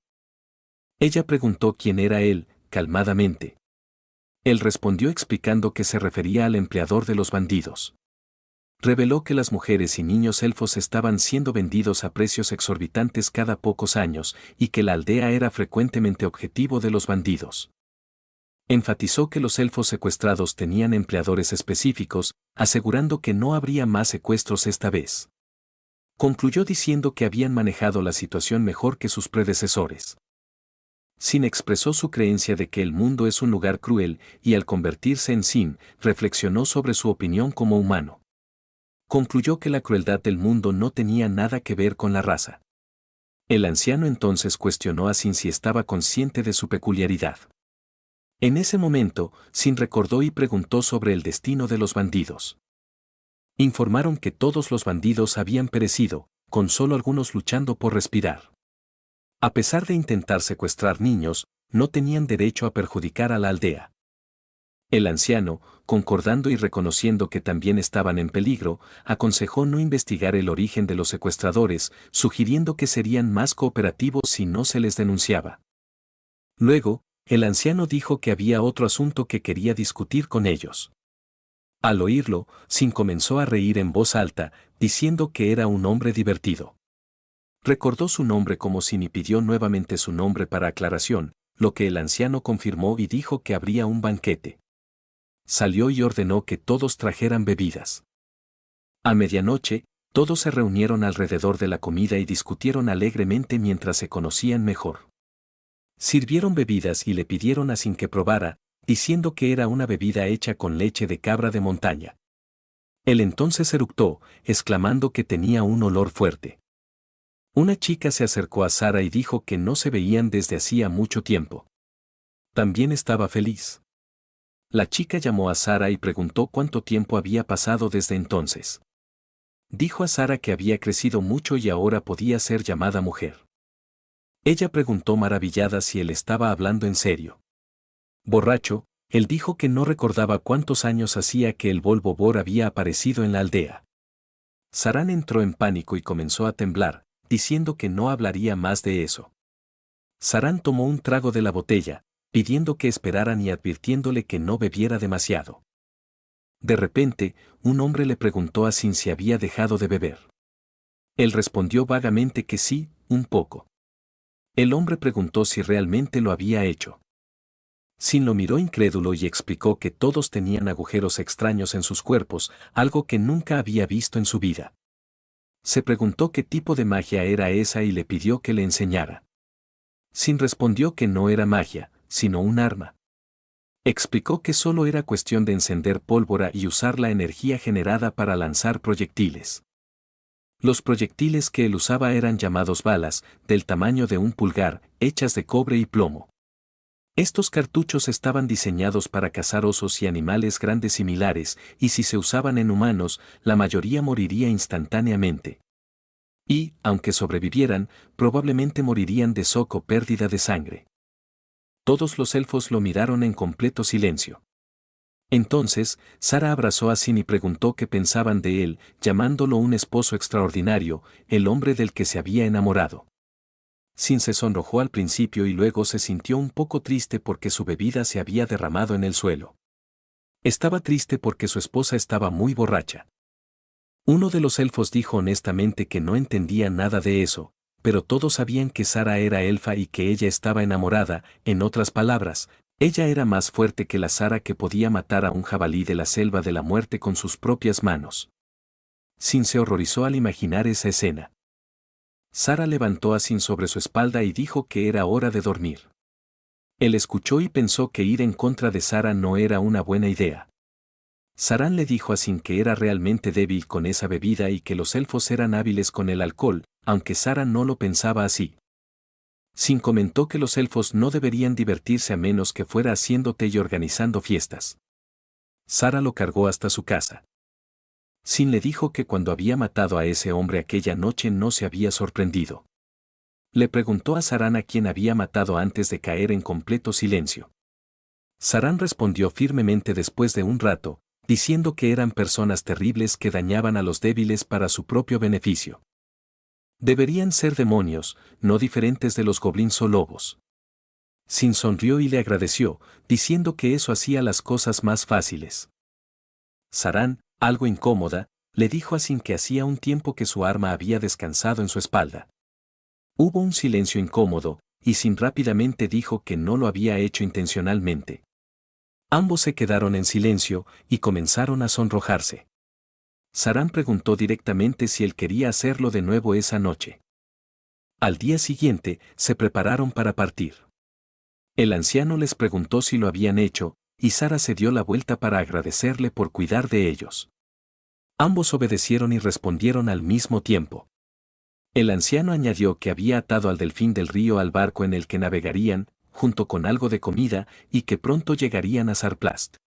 Speaker 1: Ella preguntó quién era él, calmadamente. Él respondió explicando que se refería al empleador de los bandidos. Reveló que las mujeres y niños elfos estaban siendo vendidos a precios exorbitantes cada pocos años y que la aldea era frecuentemente objetivo de los bandidos. Enfatizó que los elfos secuestrados tenían empleadores específicos, asegurando que no habría más secuestros esta vez. Concluyó diciendo que habían manejado la situación mejor que sus predecesores. Sin expresó su creencia de que el mundo es un lugar cruel y al convertirse en Sin, reflexionó sobre su opinión como humano. Concluyó que la crueldad del mundo no tenía nada que ver con la raza. El anciano entonces cuestionó a Sin si estaba consciente de su peculiaridad. En ese momento, Sin recordó y preguntó sobre el destino de los bandidos. Informaron que todos los bandidos habían perecido, con solo algunos luchando por respirar. A pesar de intentar secuestrar niños, no tenían derecho a perjudicar a la aldea. El anciano, concordando y reconociendo que también estaban en peligro, aconsejó no investigar el origen de los secuestradores, sugiriendo que serían más cooperativos si no se les denunciaba. Luego, el anciano dijo que había otro asunto que quería discutir con ellos. Al oírlo, Sin comenzó a reír en voz alta, diciendo que era un hombre divertido. Recordó su nombre como Sin y pidió nuevamente su nombre para aclaración, lo que el anciano confirmó y dijo que habría un banquete. Salió y ordenó que todos trajeran bebidas. A medianoche, todos se reunieron alrededor de la comida y discutieron alegremente mientras se conocían mejor. Sirvieron bebidas y le pidieron a Sin que probara, diciendo que era una bebida hecha con leche de cabra de montaña. Él entonces eructó, exclamando que tenía un olor fuerte. Una chica se acercó a Sara y dijo que no se veían desde hacía mucho tiempo. También estaba feliz. La chica llamó a Sara y preguntó cuánto tiempo había pasado desde entonces. Dijo a Sara que había crecido mucho y ahora podía ser llamada mujer. Ella preguntó maravillada si él estaba hablando en serio. Borracho, él dijo que no recordaba cuántos años hacía que el Volvo Bor había aparecido en la aldea. Sarán entró en pánico y comenzó a temblar, diciendo que no hablaría más de eso. Sarán tomó un trago de la botella, pidiendo que esperaran y advirtiéndole que no bebiera demasiado. De repente, un hombre le preguntó a Sin si había dejado de beber. Él respondió vagamente que sí, un poco. El hombre preguntó si realmente lo había hecho. Sin lo miró incrédulo y explicó que todos tenían agujeros extraños en sus cuerpos, algo que nunca había visto en su vida. Se preguntó qué tipo de magia era esa y le pidió que le enseñara. Sin respondió que no era magia, sino un arma. Explicó que solo era cuestión de encender pólvora y usar la energía generada para lanzar proyectiles. Los proyectiles que él usaba eran llamados balas, del tamaño de un pulgar, hechas de cobre y plomo. Estos cartuchos estaban diseñados para cazar osos y animales grandes similares, y si se usaban en humanos, la mayoría moriría instantáneamente. Y, aunque sobrevivieran, probablemente morirían de shock o pérdida de sangre. Todos los elfos lo miraron en completo silencio. Entonces, Sara abrazó a Sin y preguntó qué pensaban de él, llamándolo un esposo extraordinario, el hombre del que se había enamorado. Sin se sonrojó al principio y luego se sintió un poco triste porque su bebida se había derramado en el suelo. Estaba triste porque su esposa estaba muy borracha. Uno de los elfos dijo honestamente que no entendía nada de eso, pero todos sabían que Sara era elfa y que ella estaba enamorada, en otras palabras, ella era más fuerte que la Sara que podía matar a un jabalí de la selva de la muerte con sus propias manos. Sin se horrorizó al imaginar esa escena. Sara levantó a Sin sobre su espalda y dijo que era hora de dormir. Él escuchó y pensó que ir en contra de Sara no era una buena idea. Sarán le dijo a Sin que era realmente débil con esa bebida y que los elfos eran hábiles con el alcohol, aunque Sara no lo pensaba así. Sin comentó que los elfos no deberían divertirse a menos que fuera haciendo té y organizando fiestas. Sara lo cargó hasta su casa. Sin le dijo que cuando había matado a ese hombre aquella noche no se había sorprendido. Le preguntó a Sarán a quién había matado antes de caer en completo silencio. Sarán respondió firmemente después de un rato, diciendo que eran personas terribles que dañaban a los débiles para su propio beneficio. Deberían ser demonios, no diferentes de los goblins o lobos. Sin sonrió y le agradeció, diciendo que eso hacía las cosas más fáciles. Sarán, algo incómoda, le dijo a Sin que hacía un tiempo que su arma había descansado en su espalda. Hubo un silencio incómodo, y Sin rápidamente dijo que no lo había hecho intencionalmente. Ambos se quedaron en silencio y comenzaron a sonrojarse. Sarán preguntó directamente si él quería hacerlo de nuevo esa noche. Al día siguiente, se prepararon para partir. El anciano les preguntó si lo habían hecho, y Sara se dio la vuelta para agradecerle por cuidar de ellos. Ambos obedecieron y respondieron al mismo tiempo. El anciano añadió que había atado al delfín del río al barco en el que navegarían, junto con algo de comida, y que pronto llegarían a Sarplast.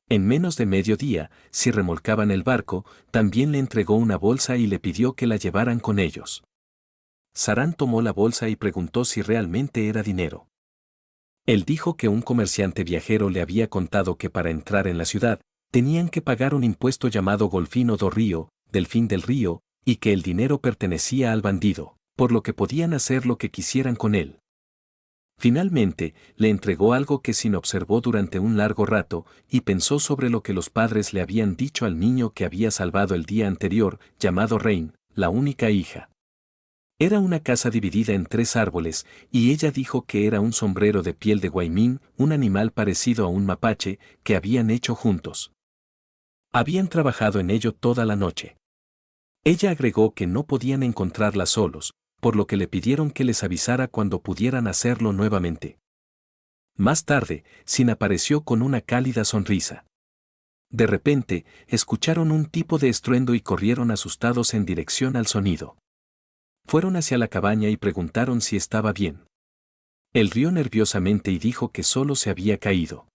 Speaker 1: En menos de mediodía, si remolcaban el barco, también le entregó una bolsa y le pidió que la llevaran con ellos. Sarán tomó la bolsa y preguntó si realmente era dinero. Él dijo que un comerciante viajero le había contado que para entrar en la ciudad, tenían que pagar un impuesto llamado Golfino do Río, delfín del río, y que el dinero pertenecía al bandido, por lo que podían hacer lo que quisieran con él. Finalmente, le entregó algo que Sin observó durante un largo rato, y pensó sobre lo que los padres le habían dicho al niño que había salvado el día anterior, llamado Rein, la única hija. Era una casa dividida en 3 árboles, y ella dijo que era un sombrero de piel de guaymín, un animal parecido a un mapache, que habían hecho juntos. Habían trabajado en ello toda la noche. Ella agregó que no podían encontrarla solos, por lo que le pidieron que les avisara cuando pudieran hacerlo nuevamente. Más tarde, Sin apareció con una cálida sonrisa. De repente, escucharon un tipo de estruendo y corrieron asustados en dirección al sonido. Fueron hacia la cabaña y preguntaron si estaba bien. Él rió nerviosamente y dijo que solo se había caído.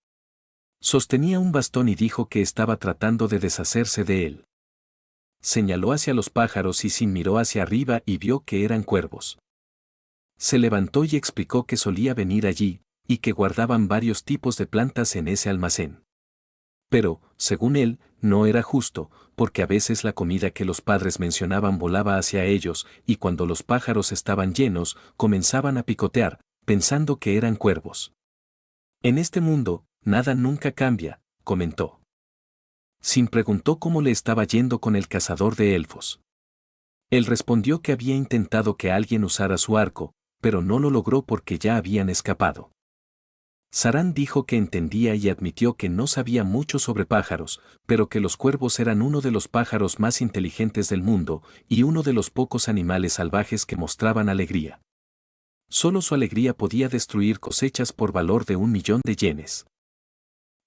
Speaker 1: Sostenía un bastón y dijo que estaba tratando de deshacerse de él. Señaló hacia los pájaros y Sin miró hacia arriba y vio que eran cuervos. Se levantó y explicó que solía venir allí, y que guardaban varios tipos de plantas en ese almacén. Pero, según él, no era justo, porque a veces la comida que los padres mencionaban volaba hacia ellos, y cuando los pájaros estaban llenos, comenzaban a picotear, pensando que eran cuervos. En este mundo, nada nunca cambia, comentó. Sin preguntó cómo le estaba yendo con el cazador de elfos. Él respondió que había intentado que alguien usara su arco, pero no lo logró porque ya habían escapado. Sarán dijo que entendía y admitió que no sabía mucho sobre pájaros, pero que los cuervos eran uno de los pájaros más inteligentes del mundo y uno de los pocos animales salvajes que mostraban alegría. Solo su alegría podía destruir cosechas por valor de 1.000.000 de yenes.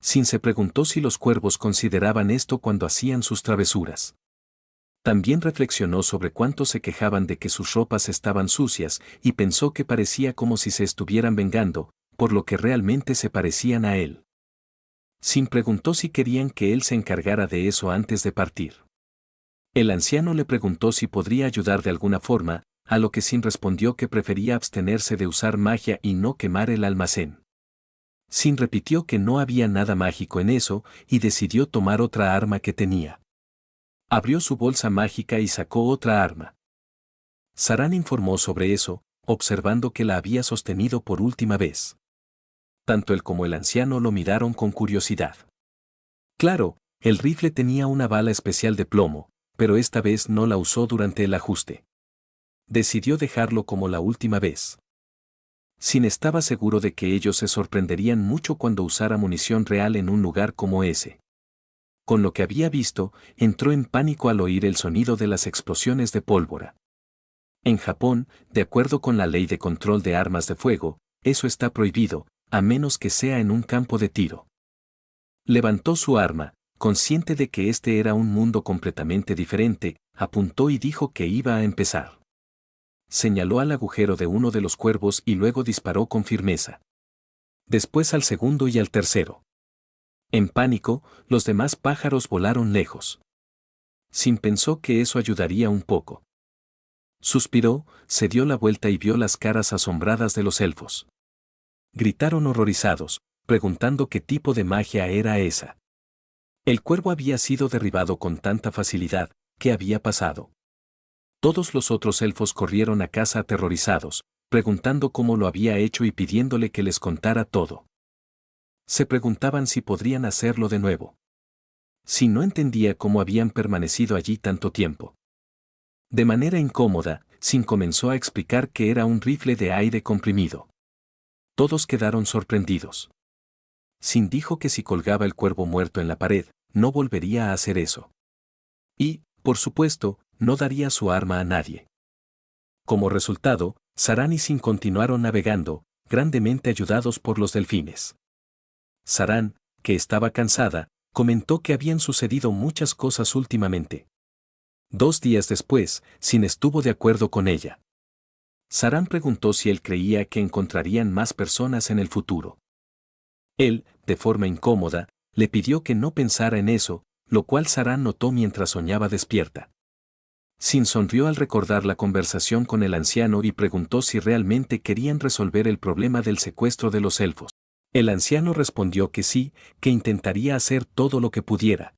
Speaker 1: Sin se preguntó si los cuervos consideraban esto cuando hacían sus travesuras. También reflexionó sobre cuánto se quejaban de que sus ropas estaban sucias y pensó que parecía como si se estuvieran vengando, por lo que realmente se parecían a él. Sin preguntó si querían que él se encargara de eso antes de partir. El anciano le preguntó si podría ayudar de alguna forma, a lo que Sin respondió que prefería abstenerse de usar magia y no quemar el almacén. Sin repitió que no había nada mágico en eso y decidió tomar otra arma que tenía. Abrió su bolsa mágica y sacó otra arma. Sarán informó sobre eso, observando que la había sostenido por última vez. Tanto él como el anciano lo miraron con curiosidad. Claro, el rifle tenía una bala especial de plomo, pero esta vez no la usó durante el ajuste. Decidió dejarlo como la última vez. Sin estaba seguro de que ellos se sorprenderían mucho cuando usara munición real en un lugar como ese. Con lo que había visto, entró en pánico al oír el sonido de las explosiones de pólvora. En Japón, de acuerdo con la ley de control de armas de fuego, eso está prohibido, a menos que sea en un campo de tiro. Levantó su arma, consciente de que este era un mundo completamente diferente, apuntó y dijo que iba a empezar. Señaló al agujero de uno de los cuervos y luego disparó con firmeza. Después al segundo y al tercero. En pánico, los demás pájaros volaron lejos. Sin pensó que eso ayudaría un poco. Suspiró, se dio la vuelta y vio las caras asombradas de los elfos. Gritaron horrorizados, preguntando qué tipo de magia era esa. El cuervo había sido derribado con tanta facilidad, ¿qué había pasado? Todos los otros elfos corrieron a casa aterrorizados, preguntando cómo lo había hecho y pidiéndole que les contara todo. Se preguntaban si podrían hacerlo de nuevo. Si no entendía cómo habían permanecido allí tanto tiempo. De manera incómoda, Sin comenzó a explicar que era un rifle de aire comprimido. Todos quedaron sorprendidos. Sin dijo que si colgaba el cuervo muerto en la pared, no volvería a hacer eso. Y, por supuesto, no daría su arma a nadie. Como resultado, Sarán y Sin continuaron navegando, grandemente ayudados por los delfines. Sarán, que estaba cansada, comentó que habían sucedido muchas cosas últimamente. 2 días después, Sin estuvo de acuerdo con ella. Sarán preguntó si él creía que encontrarían más personas en el futuro. Él, de forma incómoda, le pidió que no pensara en eso, lo cual Sarán notó mientras soñaba despierta. Sin sonrió al recordar la conversación con el anciano y preguntó si realmente querían resolver el problema del secuestro de los elfos. El anciano respondió que sí, que intentaría hacer todo lo que pudiera.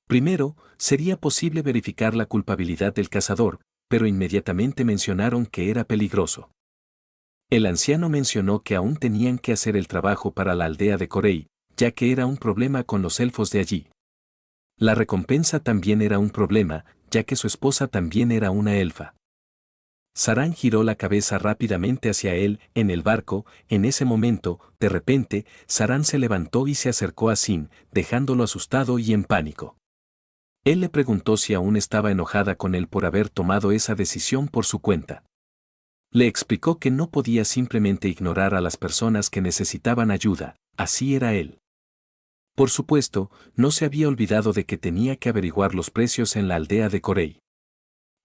Speaker 1: Primero, sería posible verificar la culpabilidad del cazador, pero inmediatamente mencionaron que era peligroso. El anciano mencionó que aún tenían que hacer el trabajo para la aldea de Corey, ya que era un problema con los elfos de allí. La recompensa también era un problema, ya que su esposa también era una elfa. Sarán giró la cabeza rápidamente hacia él, en el barco. En ese momento, de repente, Sarán se levantó y se acercó a Sin, dejándolo asustado y en pánico. Él le preguntó si aún estaba enojada con él por haber tomado esa decisión por su cuenta. Le explicó que no podía simplemente ignorar a las personas que necesitaban ayuda, así era él. Por supuesto, no se había olvidado de que tenía que averiguar los precios en la aldea de Corey.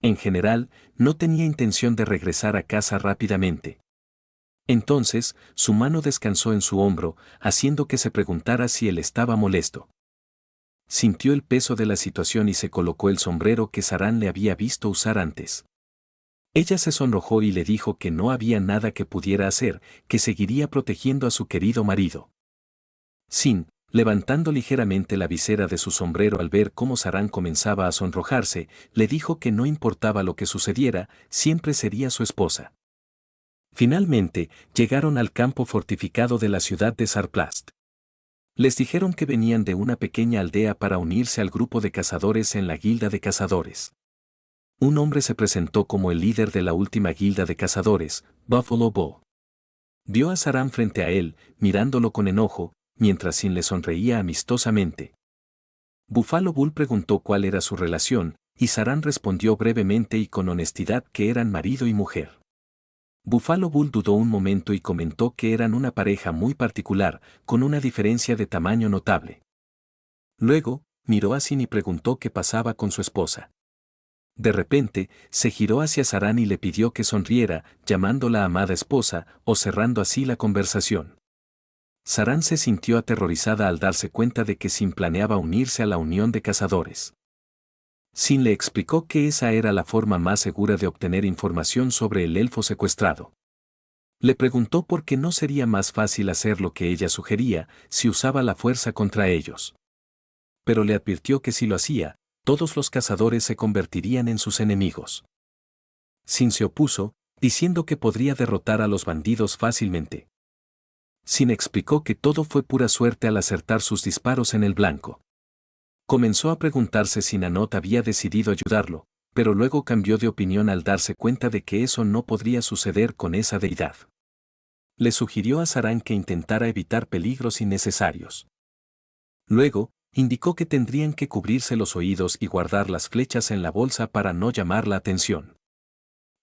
Speaker 1: En general, no tenía intención de regresar a casa rápidamente. Entonces, su mano descansó en su hombro, haciendo que se preguntara si él estaba molesto. Sintió el peso de la situación y se colocó el sombrero que Sarán le había visto usar antes. Ella se sonrojó y le dijo que no había nada que pudiera hacer, que seguiría protegiendo a su querido marido. Sin, levantando ligeramente la visera de su sombrero al ver cómo Sarán comenzaba a sonrojarse, le dijo que no importaba lo que sucediera, siempre sería su esposa. Finalmente, llegaron al campo fortificado de la ciudad de Sarplast. Les dijeron que venían de una pequeña aldea para unirse al grupo de cazadores en la guilda de cazadores. Un hombre se presentó como el líder de la última guilda de cazadores, Buffalo Bill. Vio a Sarán frente a él, mirándolo con enojo, mientras Sin le sonreía amistosamente. Buffalo Bill preguntó cuál era su relación, y Sarán respondió brevemente y con honestidad que eran marido y mujer. Buffalo Bill dudó un momento y comentó que eran una pareja muy particular, con una diferencia de tamaño notable. Luego, miró a Sin y preguntó qué pasaba con su esposa. De repente, se giró hacia Sarán y le pidió que sonriera, llamándola amada esposa, o cerrando así la conversación. Sarán se sintió aterrorizada al darse cuenta de que Sin planeaba unirse a la unión de cazadores. Sin le explicó que esa era la forma más segura de obtener información sobre el elfo secuestrado. Le preguntó por qué no sería más fácil hacer lo que ella sugería si usaba la fuerza contra ellos. Pero le advirtió que si lo hacía, todos los cazadores se convertirían en sus enemigos. Sin se opuso, diciendo que podría derrotar a los bandidos fácilmente. Sin explicó que todo fue pura suerte al acertar sus disparos en el blanco. Comenzó a preguntarse si Nanot había decidido ayudarlo, pero luego cambió de opinión al darse cuenta de que eso no podría suceder con esa deidad. Le sugirió a Sarán que intentara evitar peligros innecesarios. Luego, indicó que tendrían que cubrirse los oídos y guardar las flechas en la bolsa para no llamar la atención.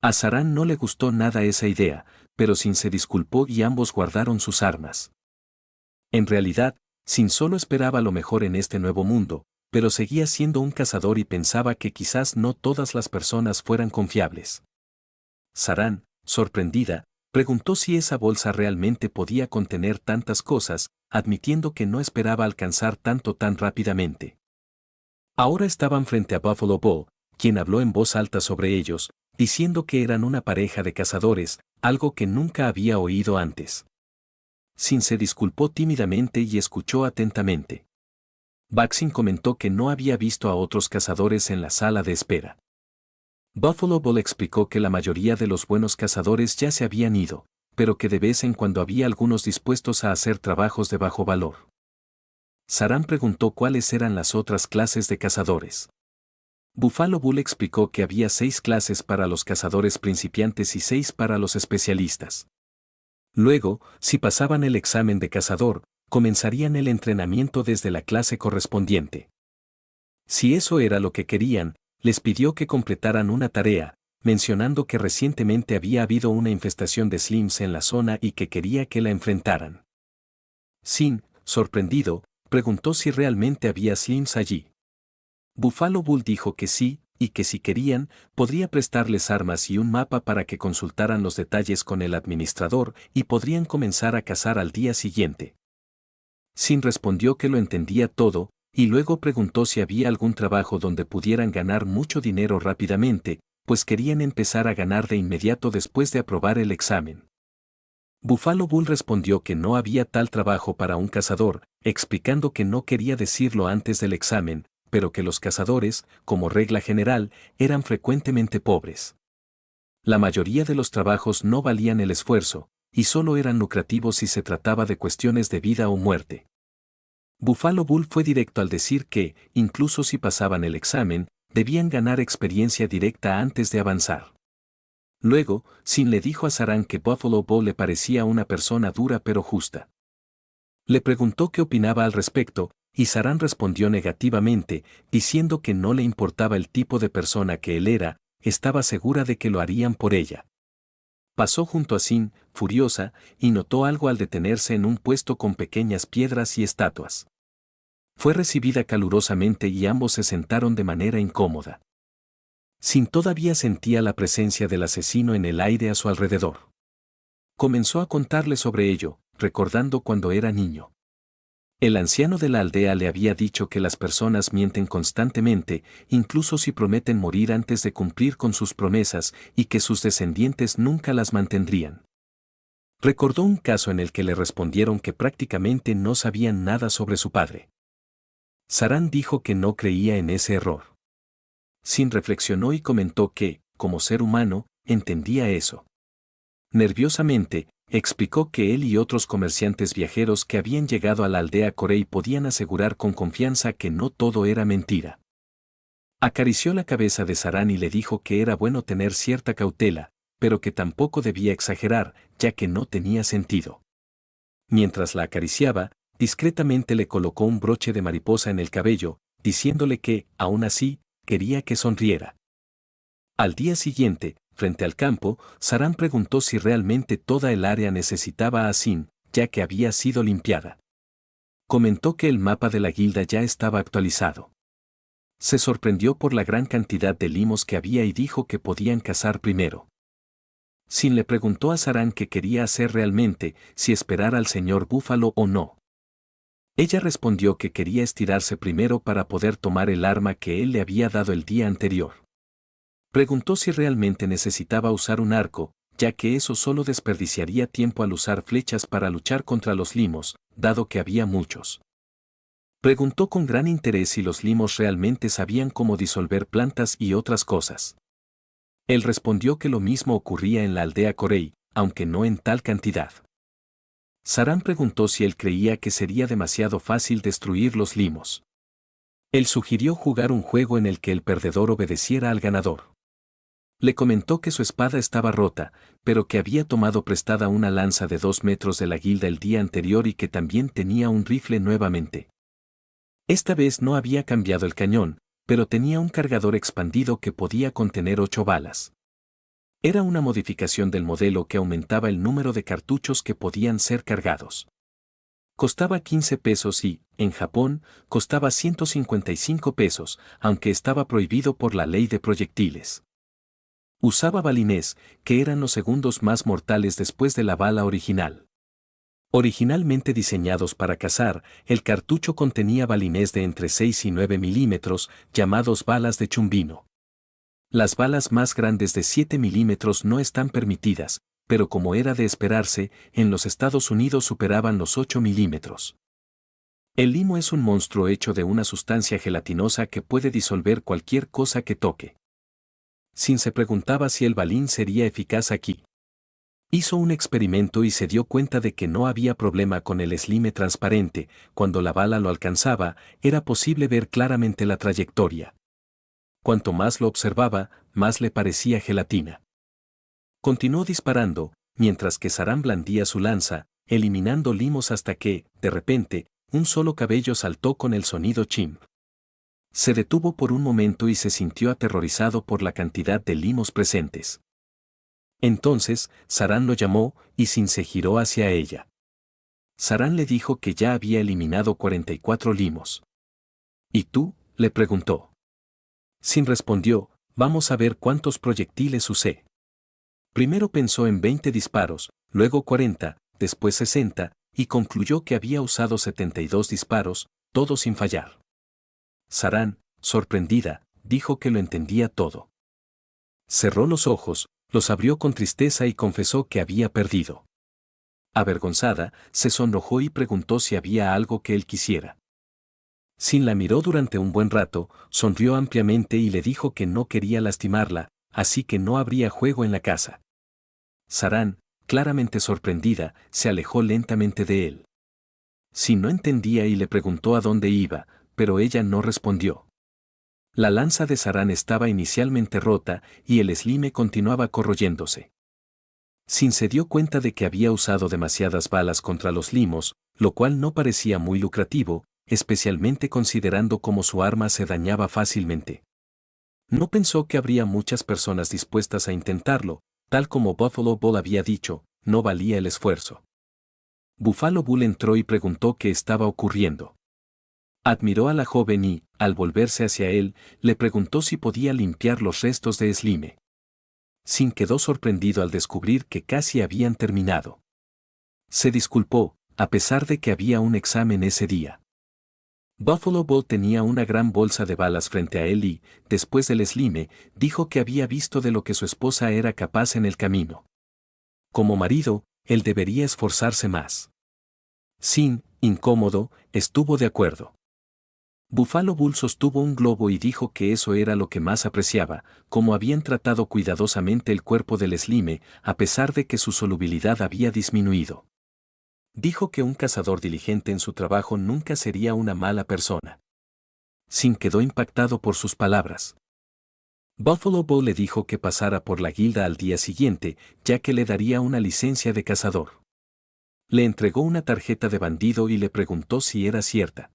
Speaker 1: A Sarán no le gustó nada esa idea, pero Sin se disculpó y ambos guardaron sus armas. En realidad, Sin solo esperaba lo mejor en este nuevo mundo, pero seguía siendo un cazador y pensaba que quizás no todas las personas fueran confiables. Sarán, sorprendida, preguntó si esa bolsa realmente podía contener tantas cosas, admitiendo que no esperaba alcanzar tanto tan rápidamente. Ahora estaban frente a Buffalo Bill, quien habló en voz alta sobre ellos, diciendo que eran una pareja de cazadores, algo que nunca había oído antes. Sin se disculpó tímidamente y escuchó atentamente. Baxin comentó que no había visto a otros cazadores en la sala de espera. Buffalo Bill explicó que la mayoría de los buenos cazadores ya se habían ido, pero que de vez en cuando había algunos dispuestos a hacer trabajos de bajo valor. Sarán preguntó cuáles eran las otras clases de cazadores. Buffalo Bill explicó que había 6 clases para los cazadores principiantes y 6 para los especialistas. Luego, si pasaban el examen de cazador, comenzarían el entrenamiento desde la clase correspondiente. Si eso era lo que querían, les pidió que completaran una tarea, mencionando que recientemente había habido una infestación de slims en la zona y que quería que la enfrentaran. Sin, sorprendido, preguntó si realmente había slims allí. Buffalo Bill dijo que sí, y que si querían, podría prestarles armas y un mapa para que consultaran los detalles con el administrador y podrían comenzar a cazar al día siguiente. Sin respondió que lo entendía todo, y luego preguntó si había algún trabajo donde pudieran ganar mucho dinero rápidamente, pues querían empezar a ganar de inmediato después de aprobar el examen. Buffalo Bill respondió que no había tal trabajo para un cazador, explicando que no quería decirlo antes del examen, pero que los cazadores, como regla general, eran frecuentemente pobres. La mayoría de los trabajos no valían el esfuerzo, y solo eran lucrativos si se trataba de cuestiones de vida o muerte. Buffalo Bill fue directo al decir que, incluso si pasaban el examen, debían ganar experiencia directa antes de avanzar. Luego, Sin le dijo a Sarán que Buffalo Bill le parecía una persona dura pero justa. Le preguntó qué opinaba al respecto, y Sarán respondió negativamente, diciendo que no le importaba el tipo de persona que él era, estaba segura de que lo harían por ella. Pasó junto a Sin, furiosa, y notó algo al detenerse en un puesto con pequeñas piedras y estatuas. Fue recibida calurosamente y ambos se sentaron de manera incómoda. Sin todavía sentía la presencia del asesino en el aire a su alrededor. Comenzó a contarle sobre ello, recordando cuando era niño. El anciano de la aldea le había dicho que las personas mienten constantemente, incluso si prometen morir antes de cumplir con sus promesas, y que sus descendientes nunca las mantendrían. Recordó un caso en el que le respondieron que prácticamente no sabían nada sobre su padre. Sarán dijo que no creía en ese error. Sin reflexionó y comentó que, como ser humano, entendía eso. Nerviosamente, explicó que él y otros comerciantes viajeros que habían llegado a la aldea Corey podían asegurar con confianza que no todo era mentira. Acarició la cabeza de Sarán y le dijo que era bueno tener cierta cautela, pero que tampoco debía exagerar, ya que no tenía sentido. Mientras la acariciaba, discretamente le colocó un broche de mariposa en el cabello, diciéndole que, aún así, quería que sonriera. Al día siguiente, frente al campo, Sarán preguntó si realmente toda el área necesitaba a Sin, ya que había sido limpiada. Comentó que el mapa de la guilda ya estaba actualizado. Se sorprendió por la gran cantidad de limos que había y dijo que podían cazar primero. Sin le preguntó a Sarán qué quería hacer realmente, si esperar al señor Búfalo o no. Ella respondió que quería estirarse primero para poder tomar el arma que él le había dado el día anterior. Preguntó si realmente necesitaba usar un arco, ya que eso solo desperdiciaría tiempo al usar flechas para luchar contra los limos, dado que había muchos. Preguntó con gran interés si los limos realmente sabían cómo disolver plantas y otras cosas. Él respondió que lo mismo ocurría en la aldea Corey, aunque no en tal cantidad. Sarán preguntó si él creía que sería demasiado fácil destruir los limos. Él sugirió jugar un juego en el que el perdedor obedeciera al ganador. Le comentó que su espada estaba rota, pero que había tomado prestada una lanza de 2 metros de la guilda el día anterior y que también tenía un rifle nuevamente. Esta vez no había cambiado el cañón, pero tenía un cargador expandido que podía contener 8 balas. Era una modificación del modelo que aumentaba el número de cartuchos que podían ser cargados. Costaba 15 pesos y, en Japón, costaba 155 pesos, aunque estaba prohibido por la ley de proyectiles. Usaba balines, que eran los segundos más mortales después de la bala original. Originalmente diseñados para cazar, el cartucho contenía balines de entre 6 y 9 milímetros, llamados balas de chumbino. Las balas más grandes de 7 milímetros no están permitidas, pero como era de esperarse, en los Estados Unidos superaban los 8 milímetros. El limo es un monstruo hecho de una sustancia gelatinosa que puede disolver cualquier cosa que toque. Sin se preguntaba si el balín sería eficaz aquí. Hizo un experimento y se dio cuenta de que no había problema con el slime transparente, cuando la bala lo alcanzaba, era posible ver claramente la trayectoria. Cuanto más lo observaba, más le parecía gelatina. Continuó disparando, mientras que Sarán blandía su lanza, eliminando limos hasta que, de repente, un solo cabello saltó con el sonido chimp. Se detuvo por un momento y se sintió aterrorizado por la cantidad de limos presentes. Entonces, Sarán lo llamó, y Sin se giró hacia ella. Sarán le dijo que ya había eliminado 44 limos. ¿Y tú?, le preguntó. Sin respondió, vamos a ver cuántos proyectiles usé. Primero pensó en 20 disparos, luego 40, después 60, y concluyó que había usado 72 disparos, todos sin fallar. Sarán, sorprendida, dijo que lo entendía todo. Cerró los ojos, los abrió con tristeza y confesó que había perdido. Avergonzada, se sonrojó y preguntó si había algo que él quisiera. Sin la miró durante un buen rato, sonrió ampliamente y le dijo que no quería lastimarla, así que no habría juego en la casa. Sarán, claramente sorprendida, se alejó lentamente de él. Sin no entendía y le preguntó a dónde iba, pero ella no respondió. La lanza de Sarán estaba inicialmente rota y el slime continuaba corroyéndose. Sin se dio cuenta de que había usado demasiadas balas contra los limos, lo cual no parecía muy lucrativo, especialmente considerando cómo su arma se dañaba fácilmente. No pensó que habría muchas personas dispuestas a intentarlo, Tal como Buffalo Bull había dicho, no valía el esfuerzo. Buffalo Bull entró y preguntó qué estaba ocurriendo. Admiró a la joven y, al volverse hacia él, le preguntó si podía limpiar los restos de Slime. Sin quedó sorprendido al descubrir que casi habían terminado. Se disculpó, a pesar de que había un examen ese día. Buffalo Bull tenía una gran bolsa de balas frente a él y, después del Slime, dijo que había visto de lo que su esposa era capaz en el camino. Como marido, él debería esforzarse más. Sin, incómodo, estuvo de acuerdo. Buffalo Bull sostuvo un globo y dijo que eso era lo que más apreciaba, como habían tratado cuidadosamente el cuerpo del Slime, a pesar de que su solubilidad había disminuido. Dijo que un cazador diligente en su trabajo nunca sería una mala persona. Sin quedó impactado por sus palabras. Buffalo Bull le dijo que pasara por la guilda al día siguiente, ya que le daría una licencia de cazador. Le entregó una tarjeta de bandido y le preguntó si era cierta.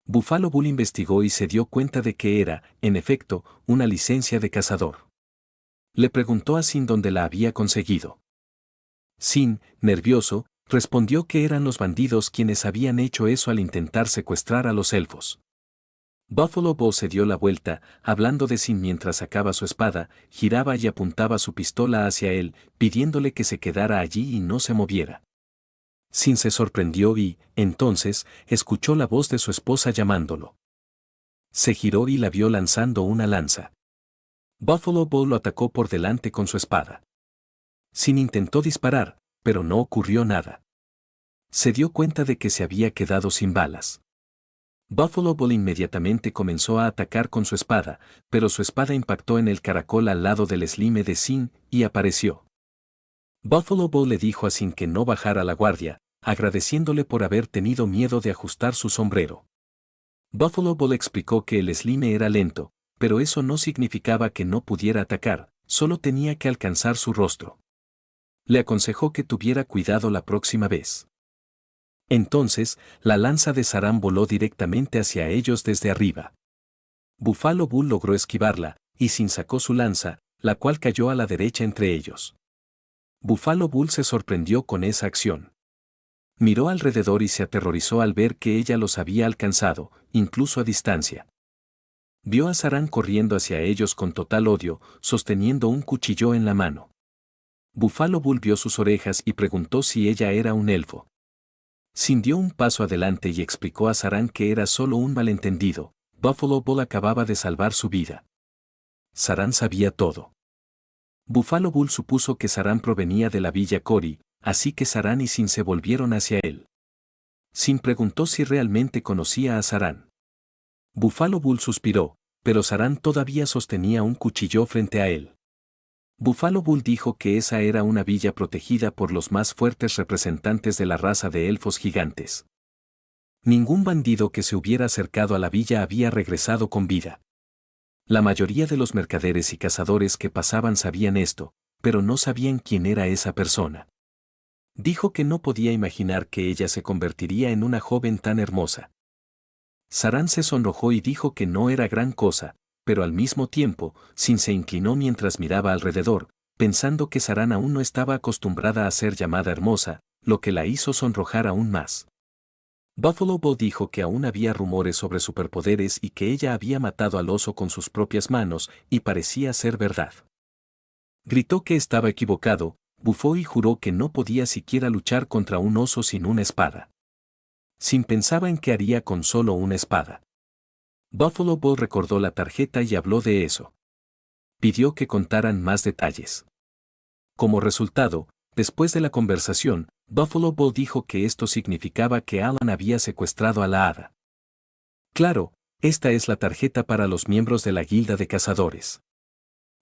Speaker 1: Buffalo Bull investigó y se dio cuenta de que era, en efecto, una licencia de cazador. Le preguntó a Sin dónde la había conseguido. Sin, nervioso, respondió que eran los bandidos quienes habían hecho eso al intentar secuestrar a los elfos. Buffalo Bull se dio la vuelta, hablando de Sin mientras sacaba su espada, giraba y apuntaba su pistola hacia él, pidiéndole que se quedara allí y no se moviera. Sin se sorprendió y, entonces, escuchó la voz de su esposa llamándolo. Se giró y la vio lanzando una lanza. Buffalo Bull lo atacó por delante con su espada. Sin intentó disparar, pero no ocurrió nada. Se dio cuenta de que se había quedado sin balas. Buffalo Bull inmediatamente comenzó a atacar con su espada, pero su espada impactó en el caracol al lado del Slime de Sin y apareció. Buffalo Bull le dijo a Sin que no bajara la guardia, agradeciéndole por haber tenido miedo de ajustar su sombrero. Buffalo Bull explicó que el Slime era lento, pero eso no significaba que no pudiera atacar, solo tenía que alcanzar su rostro. Le aconsejó que tuviera cuidado la próxima vez. Entonces, la lanza de Saran voló directamente hacia ellos desde arriba. Buffalo Bull logró esquivarla, y Sin sacó su lanza, la cual cayó a la derecha entre ellos. Buffalo Bull se sorprendió con esa acción. Miró alrededor y se aterrorizó al ver que ella los había alcanzado, incluso a distancia. Vio a Saran corriendo hacia ellos con total odio, sosteniendo un cuchillo en la mano. Buffalo Bull vio sus orejas y preguntó si ella era un elfo. Sin dio un paso adelante y explicó a Saran que era solo un malentendido. Buffalo Bull acababa de salvar su vida. Saran sabía todo. Buffalo Bull supuso que Saran provenía de la villa Cory, así que Saran y Sin se volvieron hacia él. Sin preguntó si realmente conocía a Saran. Buffalo Bull suspiró, pero Saran todavía sostenía un cuchillo frente a él. Buffalo Bull dijo que esa era una villa protegida por los más fuertes representantes de la raza de elfos gigantes. Ningún bandido que se hubiera acercado a la villa había regresado con vida. La mayoría de los mercaderes y cazadores que pasaban sabían esto, pero no sabían quién era esa persona. Dijo que no podía imaginar que ella se convertiría en una joven tan hermosa. Saran se sonrojó y dijo que no era gran cosa, pero al mismo tiempo, Sin se inclinó mientras miraba alrededor, pensando que Saran aún no estaba acostumbrada a ser llamada hermosa, lo que la hizo sonrojar aún más. Buffalo Bull dijo que aún había rumores sobre superpoderes y que ella había matado al oso con sus propias manos, y parecía ser verdad. Gritó que estaba equivocado, bufó y juró que no podía siquiera luchar contra un oso sin una espada. Sin pensaba en qué haría con solo una espada. Buffalo Bull recordó la tarjeta y habló de eso. Pidió que contaran más detalles. Como resultado, después de la conversación, Buffalo Bull dijo que esto significaba que Alan había secuestrado a la hada. Claro, esta es la tarjeta para los miembros de la Guilda de Cazadores.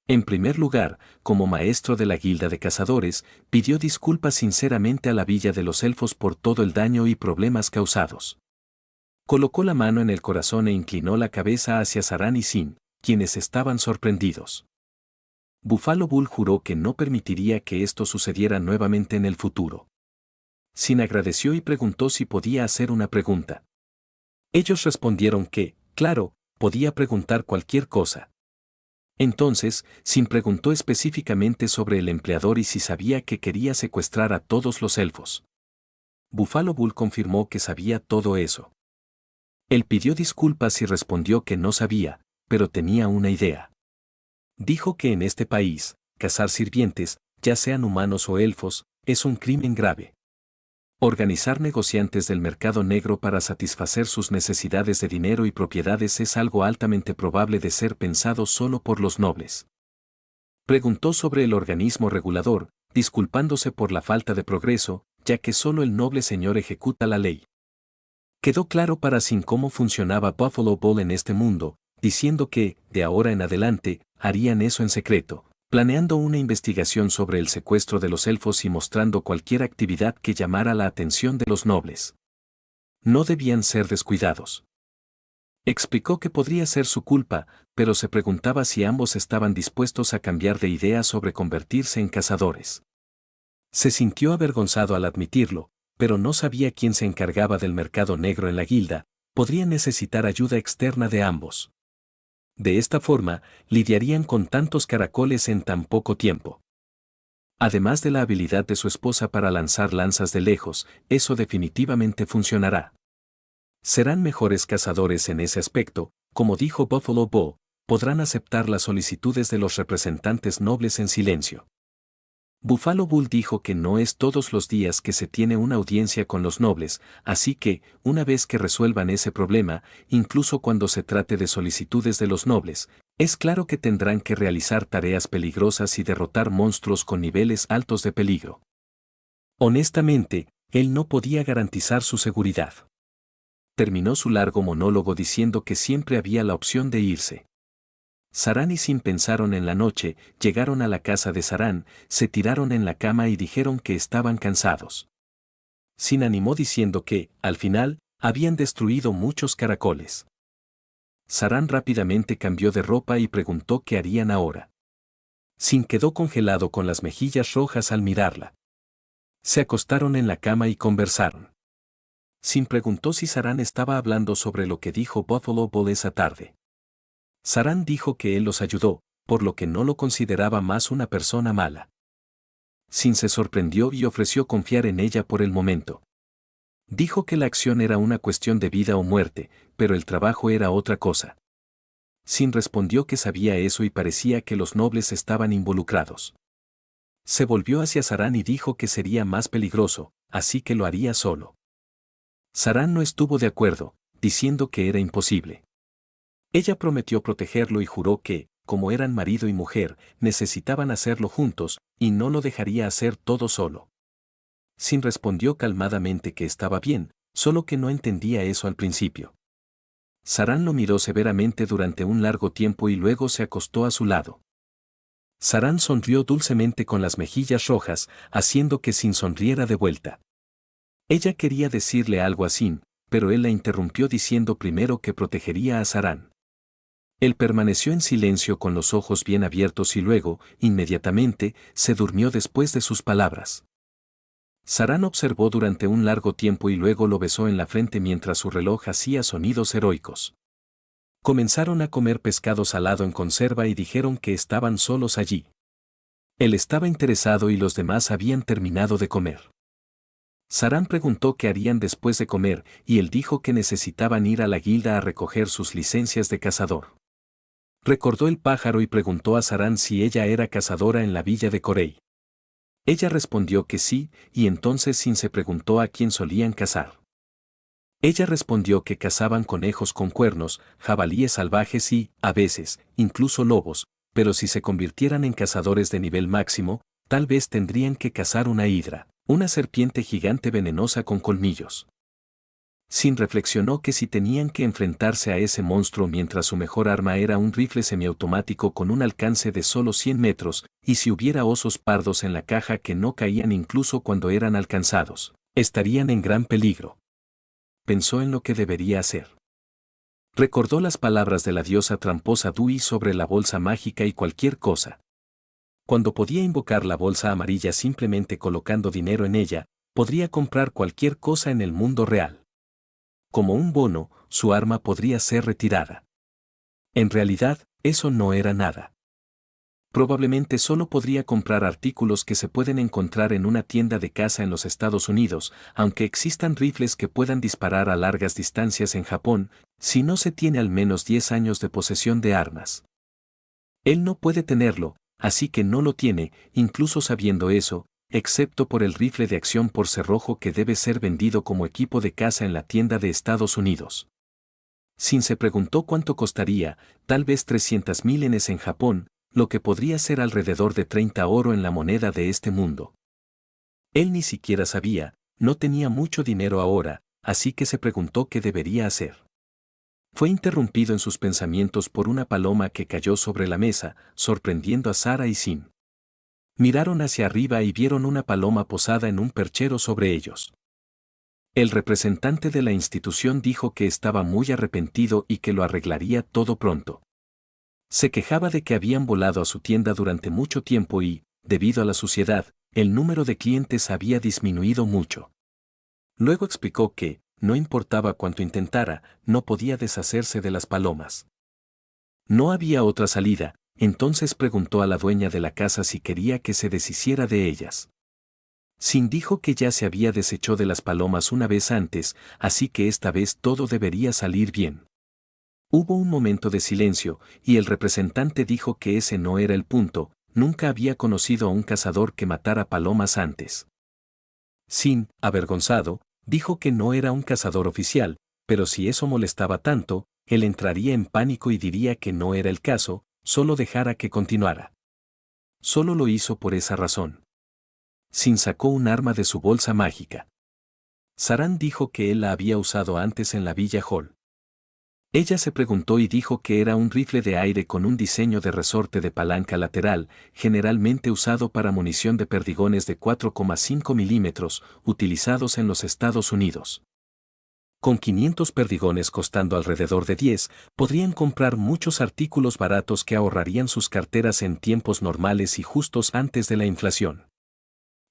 Speaker 1: En primer lugar, como maestro de la Guilda de Cazadores, pidió disculpas sinceramente a la Villa de los Elfos por todo el daño y problemas causados. Colocó la mano en el corazón e inclinó la cabeza hacia Saran y Sin, quienes estaban sorprendidos. Buffalo Bull juró que no permitiría que esto sucediera nuevamente en el futuro. Sin agradeció y preguntó si podía hacer una pregunta. Ellos respondieron que, claro, podía preguntar cualquier cosa. Entonces, Sin preguntó específicamente sobre el empleador y si sabía que quería secuestrar a todos los elfos. Buffalo Bull confirmó que sabía todo eso. Él pidió disculpas y respondió que no sabía, pero tenía una idea. Dijo que en este país, cazar sirvientes, ya sean humanos o elfos, es un crimen grave. Organizar negociantes del mercado negro para satisfacer sus necesidades de dinero y propiedades es algo altamente probable de ser pensado solo por los nobles. Preguntó sobre el organismo regulador, disculpándose por la falta de progreso, ya que solo el noble señor ejecuta la ley. Quedó claro para Sin cómo funcionaba Buffalo Bull en este mundo, diciendo que, de ahora en adelante, harían eso en secreto, planeando una investigación sobre el secuestro de los elfos y mostrando cualquier actividad que llamara la atención de los nobles. No debían ser descuidados. Explicó que podría ser su culpa, pero se preguntaba si ambos estaban dispuestos a cambiar de idea sobre convertirse en cazadores. Se sintió avergonzado al admitirlo, pero no sabía quién se encargaba del mercado negro en la guilda, podría necesitar ayuda externa de ambos. De esta forma, lidiarían con tantos caracoles en tan poco tiempo. Además de la habilidad de su esposa para lanzar lanzas de lejos, eso definitivamente funcionará. Serán mejores cazadores en ese aspecto, como dijo Buffalo Bull, podrán aceptar las solicitudes de los representantes nobles en silencio. Buffalo Bull dijo que no es todos los días que se tiene una audiencia con los nobles, así que, una vez que resuelvan ese problema, incluso cuando se trate de solicitudes de los nobles, es claro que tendrán que realizar tareas peligrosas y derrotar monstruos con niveles altos de peligro. Honestamente, él no podía garantizar su seguridad. Terminó su largo monólogo diciendo que siempre había la opción de irse. Sarán y Sin pensaron en la noche, llegaron a la casa de Sarán, se tiraron en la cama y dijeron que estaban cansados. Sin animó diciendo que, al final, habían destruido muchos caracoles. Sarán rápidamente cambió de ropa y preguntó qué harían ahora. Sin quedó congelado con las mejillas rojas al mirarla. Se acostaron en la cama y conversaron. Sin preguntó si Sarán estaba hablando sobre lo que dijo Buffalo Bull esa tarde. Sarán dijo que él los ayudó, por lo que no lo consideraba más una persona mala. Sin se sorprendió y ofreció confiar en ella por el momento. Dijo que la acción era una cuestión de vida o muerte, pero el trabajo era otra cosa. Sin respondió que sabía eso y parecía que los nobles estaban involucrados. Se volvió hacia Sarán y dijo que sería más peligroso, así que lo haría solo. Sarán no estuvo de acuerdo, diciendo que era imposible. Ella prometió protegerlo y juró que, como eran marido y mujer, necesitaban hacerlo juntos, y no lo dejaría hacer todo solo. Sin respondió calmadamente que estaba bien, solo que no entendía eso al principio. Sarán lo miró severamente durante un largo tiempo y luego se acostó a su lado. Sarán sonrió dulcemente con las mejillas rojas, haciendo que Sin sonriera de vuelta. Ella quería decirle algo a Sin, pero él la interrumpió diciendo primero que protegería a Sarán. Él permaneció en silencio con los ojos bien abiertos y luego, inmediatamente, se durmió después de sus palabras. Sarán observó durante un largo tiempo y luego lo besó en la frente mientras su reloj hacía sonidos heroicos. Comenzaron a comer pescado salado en conserva y dijeron que estaban solos allí. Él estaba interesado y los demás habían terminado de comer. Sarán preguntó qué harían después de comer y él dijo que necesitaban ir a la guilda a recoger sus licencias de cazador. Recordó el pájaro y preguntó a Sarán si ella era cazadora en la villa de Corey. Ella respondió que sí, y entonces Sin se preguntó a quién solían cazar. Ella respondió que cazaban conejos con cuernos, jabalíes salvajes y, a veces, incluso lobos, pero si se convirtieran en cazadores de nivel máximo, tal vez tendrían que cazar una hidra, una serpiente gigante venenosa con colmillos. Sin reflexionó que si tenían que enfrentarse a ese monstruo mientras su mejor arma era un rifle semiautomático con un alcance de solo 100 metros, y si hubiera osos pardos en la caja que no caían incluso cuando eran alcanzados, estarían en gran peligro. Pensó en lo que debería hacer. Recordó las palabras de la diosa tramposa Dui sobre la bolsa mágica y cualquier cosa. Cuando podía invocar la bolsa amarilla simplemente colocando dinero en ella, podría comprar cualquier cosa en el mundo real. Como un bono, su arma podría ser retirada. En realidad, eso no era nada. probablemente solo podría comprar artículos que se pueden encontrar en una tienda de caza en los Estados Unidos, aunque existan rifles que puedan disparar a largas distancias en Japón, si no se tiene al menos 10 años de posesión de armas. Él no puede tenerlo, así que no lo tiene, incluso sabiendo eso, excepto por el rifle de acción por cerrojo que debe ser vendido como equipo de caza en la tienda de Estados Unidos. Sin se preguntó cuánto costaría, tal vez 300.000 yenes en Japón, lo que podría ser alrededor de 30 oro en la moneda de este mundo. Él ni siquiera sabía, no tenía mucho dinero ahora, así que se preguntó qué debería hacer. Fue interrumpido en sus pensamientos por una paloma que cayó sobre la mesa, sorprendiendo a Sara y Sin. Miraron hacia arriba y vieron una paloma posada en un perchero sobre ellos. El representante de la institución dijo que estaba muy arrepentido y que lo arreglaría todo pronto. Se quejaba de que habían volado a su tienda durante mucho tiempo y, debido a la suciedad, el número de clientes había disminuido mucho. Luego explicó que, no importaba cuánto intentara, no podía deshacerse de las palomas. No había otra salida, entonces preguntó a la dueña de la casa si quería que se deshiciera de ellas. Sin dijo que ya se había deshecho de las palomas una vez antes, así que esta vez todo debería salir bien. Hubo un momento de silencio, y el representante dijo que ese no era el punto, nunca había conocido a un cazador que matara palomas antes. Sin, avergonzado, dijo que no era un cazador oficial, pero si eso molestaba tanto, él entraría en pánico y diría que no era el caso, solo dejara que continuara. Solo lo hizo por esa razón. Sin sacó un arma de su bolsa mágica. Saran dijo que él la había usado antes en la Villa Hall. Ella se preguntó y dijo que era un rifle de aire con un diseño de resorte de palanca lateral, generalmente usado para munición de perdigones de 4,5 milímetros, utilizados en los Estados Unidos. Con 500 perdigones costando alrededor de 10, podrían comprar muchos artículos baratos que ahorrarían sus carteras en tiempos normales y justos antes de la inflación.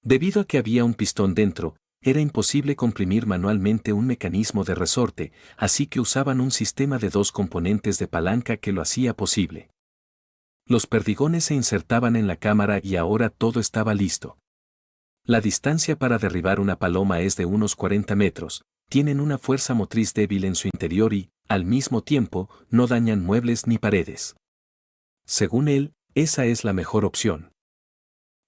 Speaker 1: Debido a que había un pistón dentro, era imposible comprimir manualmente un mecanismo de resorte, así que usaban un sistema de 2 componentes de palanca que lo hacía posible. Los perdigones se insertaban en la cámara y ahora todo estaba listo. La distancia para derribar una paloma es de unos 40 metros, tienen una fuerza motriz débil en su interior y, al mismo tiempo, no dañan muebles ni paredes. Según él, esa es la mejor opción.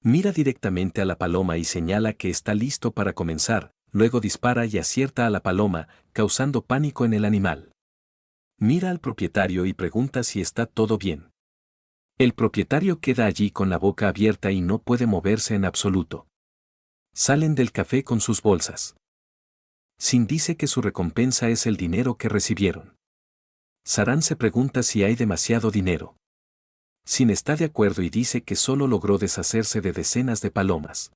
Speaker 1: Mira directamente a la paloma y señala que está listo para comenzar, luego dispara y acierta a la paloma, causando pánico en el animal. Mira al propietario y pregunta si está todo bien. El propietario queda allí con la boca abierta y no puede moverse en absoluto. Salen del café con sus bolsas. Sin dice que su recompensa es el dinero que recibieron. Saran se pregunta si hay demasiado dinero. Sin está de acuerdo y dice que solo logró deshacerse de decenas de palomas.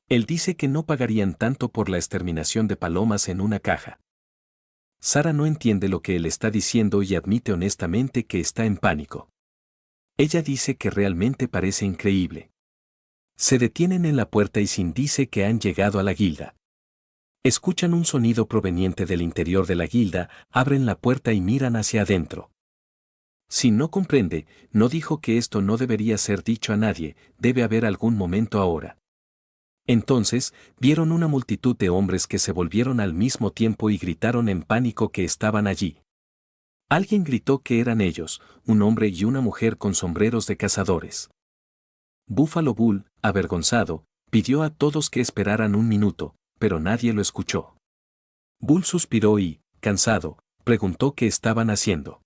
Speaker 1: Él dice que no pagarían tanto por la exterminación de palomas en una caja. Sara no entiende lo que él está diciendo y admite honestamente que está en pánico. Ella dice que realmente parece increíble. Se detienen en la puerta y Sin dice que han llegado a la guilda. Escuchan un sonido proveniente del interior de la guilda, abren la puerta y miran hacia adentro. Si no comprende, no dijo que esto no debería ser dicho a nadie, debe haber algún momento ahora. Entonces, vieron una multitud de hombres que se volvieron al mismo tiempo y gritaron en pánico que estaban allí. Alguien gritó que eran ellos, un hombre y una mujer con sombreros de cazadores. Buffalo Bull, avergonzado, pidió a todos que esperaran un minuto, pero nadie lo escuchó. Bull suspiró y, cansado, preguntó qué estaban haciendo.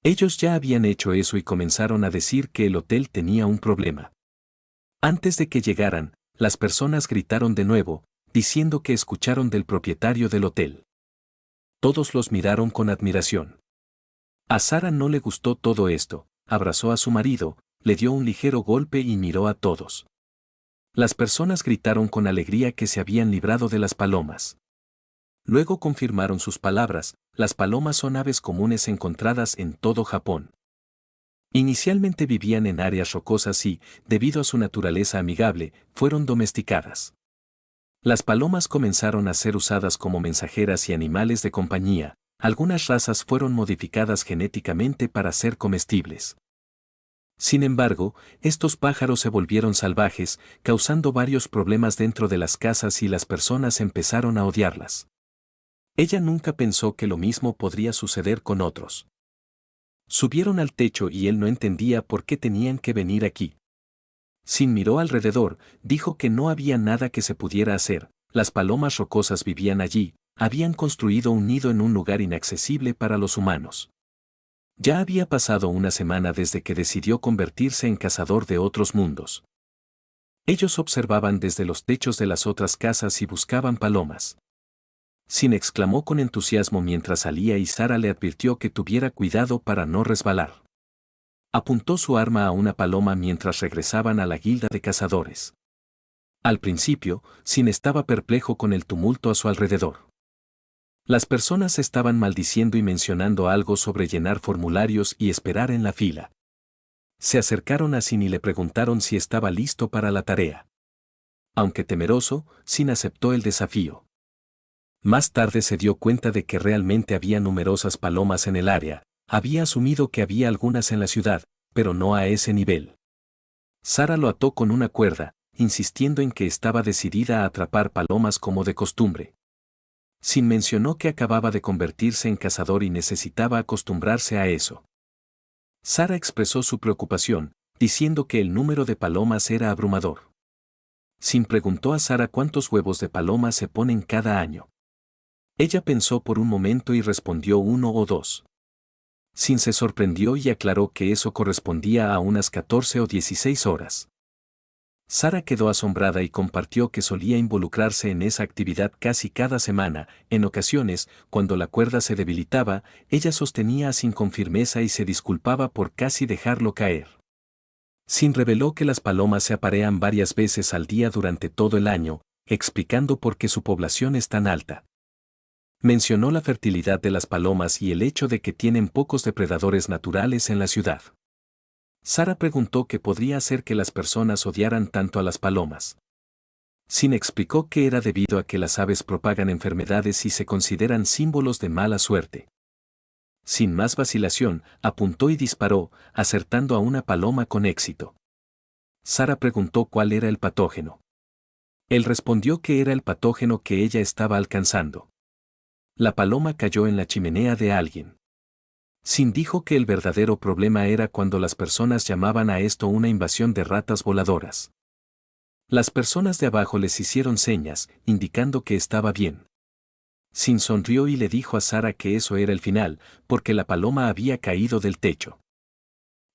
Speaker 1: Ellos ya habían hecho eso y comenzaron a decir que el hotel tenía un problema. Antes de que llegaran, las personas gritaron de nuevo, diciendo que escucharon del propietario del hotel. Todos los miraron con admiración. A Sara no le gustó todo esto, abrazó a su marido, le dio un ligero golpe y miró a todos. Las personas gritaron con alegría que se habían librado de las palomas. Luego confirmaron sus palabras, las palomas son aves comunes encontradas en todo Japón. Inicialmente vivían en áreas rocosas y, debido a su naturaleza amigable, fueron domesticadas. Las palomas comenzaron a ser usadas como mensajeras y animales de compañía, algunas razas fueron modificadas genéticamente para ser comestibles. Sin embargo, estos pájaros se volvieron salvajes, causando varios problemas dentro de las casas y las personas empezaron a odiarlas. Ella nunca pensó que lo mismo podría suceder con otros. Subieron al techo y él no entendía por qué tenían que venir aquí. Sin miró alrededor, dijo que no había nada que se pudiera hacer, las palomas rocosas vivían allí, habían construido un nido en un lugar inaccesible para los humanos. Ya había pasado una semana desde que decidió convertirse en cazador de otros mundos. Ellos observaban desde los techos de las otras casas y buscaban palomas. Sin exclamó con entusiasmo mientras salía y Sara le advirtió que tuviera cuidado para no resbalar. Apuntó su arma a una paloma mientras regresaban a la guilda de cazadores. Al principio, Sin estaba perplejo con el tumulto a su alrededor. Las personas estaban maldiciendo y mencionando algo sobre llenar formularios y esperar en la fila. Se acercaron a Sin y le preguntaron si estaba listo para la tarea. Aunque temeroso, Sin aceptó el desafío. Más tarde se dio cuenta de que realmente había numerosas palomas en el área, había asumido que había algunas en la ciudad, pero no a ese nivel. Sara lo ató con una cuerda, insistiendo en que estaba decidida a atrapar palomas como de costumbre. Sin mencionó que acababa de convertirse en cazador y necesitaba acostumbrarse a eso. Sara expresó su preocupación, diciendo que el número de palomas era abrumador. Sin preguntó a Sara cuántos huevos de paloma se ponen cada año. Ella pensó por un momento y respondió 1 o 2. Sin se sorprendió y aclaró que eso correspondía a unas 14 o 16 horas. Sara quedó asombrada y compartió que solía involucrarse en esa actividad casi cada semana. En ocasiones, cuando la cuerda se debilitaba, ella sostenía a Sin con firmeza y se disculpaba por casi dejarlo caer. Sin reveló que las palomas se aparean varias veces al día durante todo el año, explicando por qué su población es tan alta. Mencionó la fertilidad de las palomas y el hecho de que tienen pocos depredadores naturales en la ciudad. Sara preguntó qué podría hacer que las personas odiaran tanto a las palomas. Sin explicó que era debido a que las aves propagan enfermedades y se consideran símbolos de mala suerte. Sin más vacilación, apuntó y disparó, acertando a una paloma con éxito. Sara preguntó cuál era el patógeno. Él respondió que era el patógeno que ella estaba alcanzando. La paloma cayó en la chimenea de alguien. Sin dijo que el verdadero problema era cuando las personas llamaban a esto una invasión de ratas voladoras. Las personas de abajo les hicieron señas, indicando que estaba bien. Sin sonrió y le dijo a Sara que eso era el final, porque la paloma había caído del techo.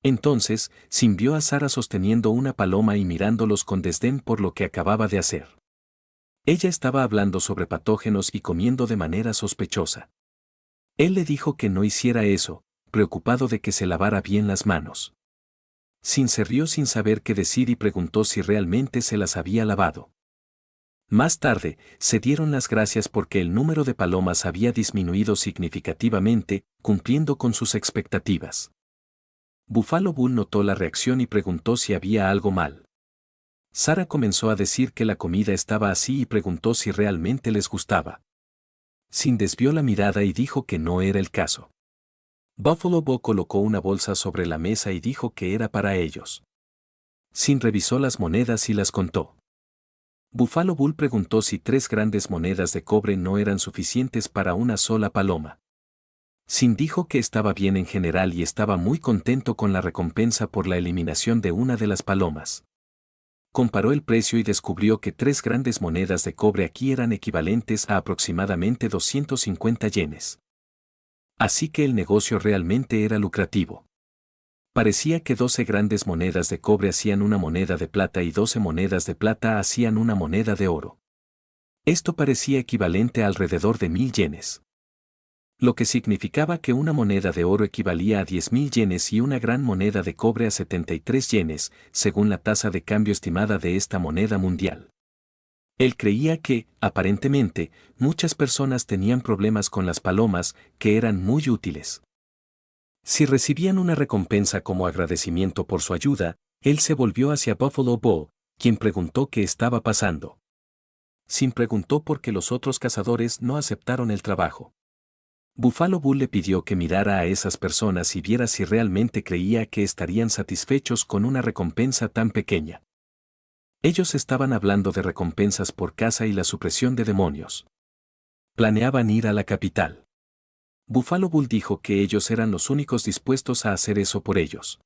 Speaker 1: Entonces, Sin vio a Sara sosteniendo una paloma y mirándolos con desdén por lo que acababa de hacer. Ella estaba hablando sobre patógenos y comiendo de manera sospechosa. Él le dijo que no hiciera eso, preocupado de que se lavara bien las manos. Sin se rió sin saber qué decir y preguntó si realmente se las había lavado. Más tarde, se dieron las gracias porque el número de palomas había disminuido significativamente, cumpliendo con sus expectativas. Buffalo Bull notó la reacción y preguntó si había algo mal. Sara comenzó a decir que la comida estaba así y preguntó si realmente les gustaba. Sin desvió la mirada y dijo que no era el caso. Buffalo Bob colocó una bolsa sobre la mesa y dijo que era para ellos. Sin revisó las monedas y las contó. Buffalo Bull preguntó si 3 grandes monedas de cobre no eran suficientes para una sola paloma. Sin dijo que estaba bien en general y estaba muy contento con la recompensa por la eliminación de una de las palomas. Comparó el precio y descubrió que 3 grandes monedas de cobre aquí eran equivalentes a aproximadamente 250 yenes. Así que el negocio realmente era lucrativo. Parecía que 12 grandes monedas de cobre hacían una moneda de plata y 12 monedas de plata hacían una moneda de oro. Esto parecía equivalente a alrededor de 1000 yenes. Lo que significaba que una moneda de oro equivalía a 10.000 yenes y una gran moneda de cobre a 73 yenes, según la tasa de cambio estimada de esta moneda mundial. Él creía que, aparentemente, muchas personas tenían problemas con las palomas, que eran muy útiles. Si recibían una recompensa como agradecimiento por su ayuda, él se volvió hacia Buffalo Bob, quien preguntó qué estaba pasando. Sin preguntó por qué los otros cazadores no aceptaron el trabajo. Buffalo Bull le pidió que mirara a esas personas y viera si realmente creía que estarían satisfechos con una recompensa tan pequeña. Ellos estaban hablando de recompensas por caza y la supresión de demonios. Planeaban ir a la capital. Buffalo Bull dijo que ellos eran los únicos dispuestos a hacer eso por ellos.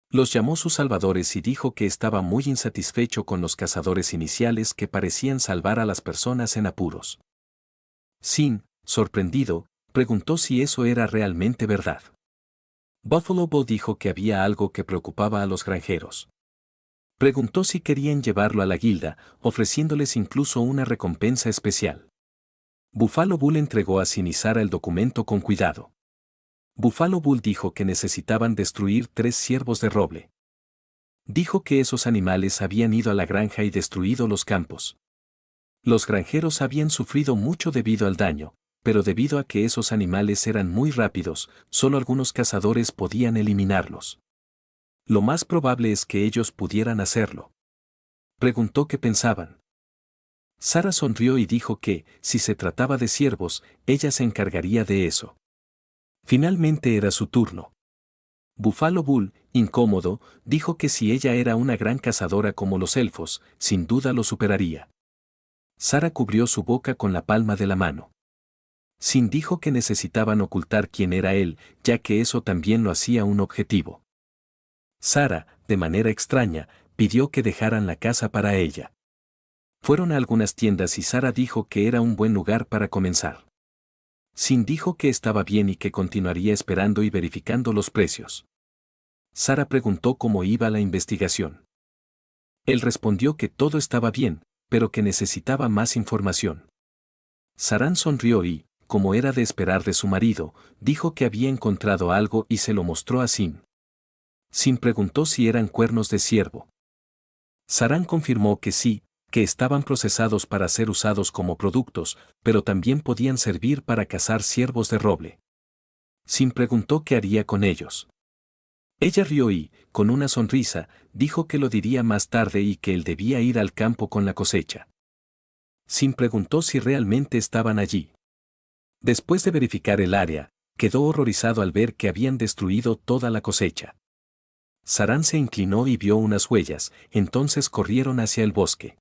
Speaker 1: Los llamó sus salvadores y dijo que estaba muy insatisfecho con los cazadores iniciales que parecían salvar a las personas en apuros. Sin, sorprendido, preguntó si eso era realmente verdad. Buffalo Bull dijo que había algo que preocupaba a los granjeros. Preguntó si querían llevarlo a la guilda, ofreciéndoles incluso una recompensa especial. Buffalo Bull entregó a Sin y Sara el documento con cuidado. Buffalo Bull dijo que necesitaban destruir 3 ciervos de roble. Dijo que esos animales habían ido a la granja y destruido los campos. Los granjeros habían sufrido mucho debido al daño, pero debido a que esos animales eran muy rápidos, solo algunos cazadores podían eliminarlos. Lo más probable es que ellos pudieran hacerlo. Preguntó qué pensaban. Sara sonrió y dijo que, si se trataba de ciervos, ella se encargaría de eso. Finalmente era su turno. Buffalo Bull, incómodo, dijo que si ella era una gran cazadora como los elfos, sin duda lo superaría. Sara cubrió su boca con la palma de la mano. Sin dijo que necesitaban ocultar quién era él, ya que eso también lo hacía un objetivo. Sara, de manera extraña, pidió que dejaran la casa para ella. Fueron a algunas tiendas y Sara dijo que era un buen lugar para comenzar. Sin dijo que estaba bien y que continuaría esperando y verificando los precios. Sara preguntó cómo iba la investigación. Él respondió que todo estaba bien, pero que necesitaba más información. Saran sonrió y, como era de esperar de su marido, dijo que había encontrado algo y se lo mostró a Sin. Sin preguntó si eran cuernos de ciervo. Saran confirmó que sí, que estaban procesados para ser usados como productos, pero también podían servir para cazar ciervos de roble. Sin preguntó qué haría con ellos. Ella rió y, con una sonrisa, dijo que lo diría más tarde y que él debía ir al campo con la cosecha. Sin preguntó si realmente estaban allí. Después de verificar el área, quedó horrorizado al ver que habían destruido toda la cosecha. Saran se inclinó y vio unas huellas, entonces corrieron hacia el bosque.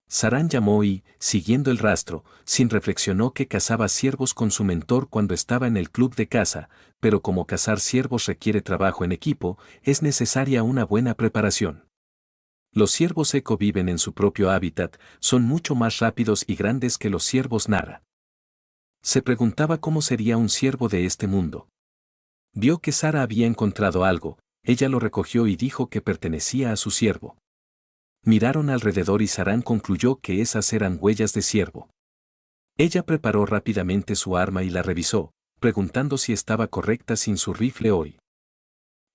Speaker 1: Saran llamó y, siguiendo el rastro, Sin reflexionó que cazaba ciervos con su mentor cuando estaba en el club de caza, pero como cazar ciervos requiere trabajo en equipo, es necesaria una buena preparación. Los ciervos eco viven en su propio hábitat, son mucho más rápidos y grandes que los ciervos Nara. Se preguntaba cómo sería un ciervo de este mundo. Vio que Sara había encontrado algo, ella lo recogió y dijo que pertenecía a su ciervo. Miraron alrededor y Saran concluyó que esas eran huellas de ciervo. Ella preparó rápidamente su arma y la revisó, preguntando si estaba correcta sin su rifle hoy.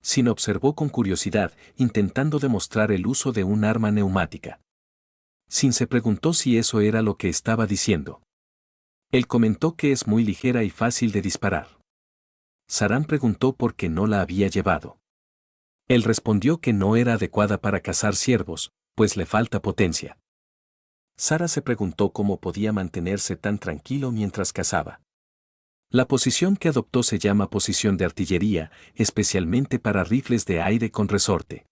Speaker 1: Sin observó con curiosidad, intentando demostrar el uso de un arma neumática. Sin se preguntó si eso era lo que estaba diciendo. Él comentó que es muy ligera y fácil de disparar. Saran preguntó por qué no la había llevado. Él respondió que no era adecuada para cazar ciervos, pues le falta potencia. Sara se preguntó cómo podía mantenerse tan tranquilo mientras cazaba. La posición que adoptó se llama posición de artillería, especialmente para rifles de aire con resorte.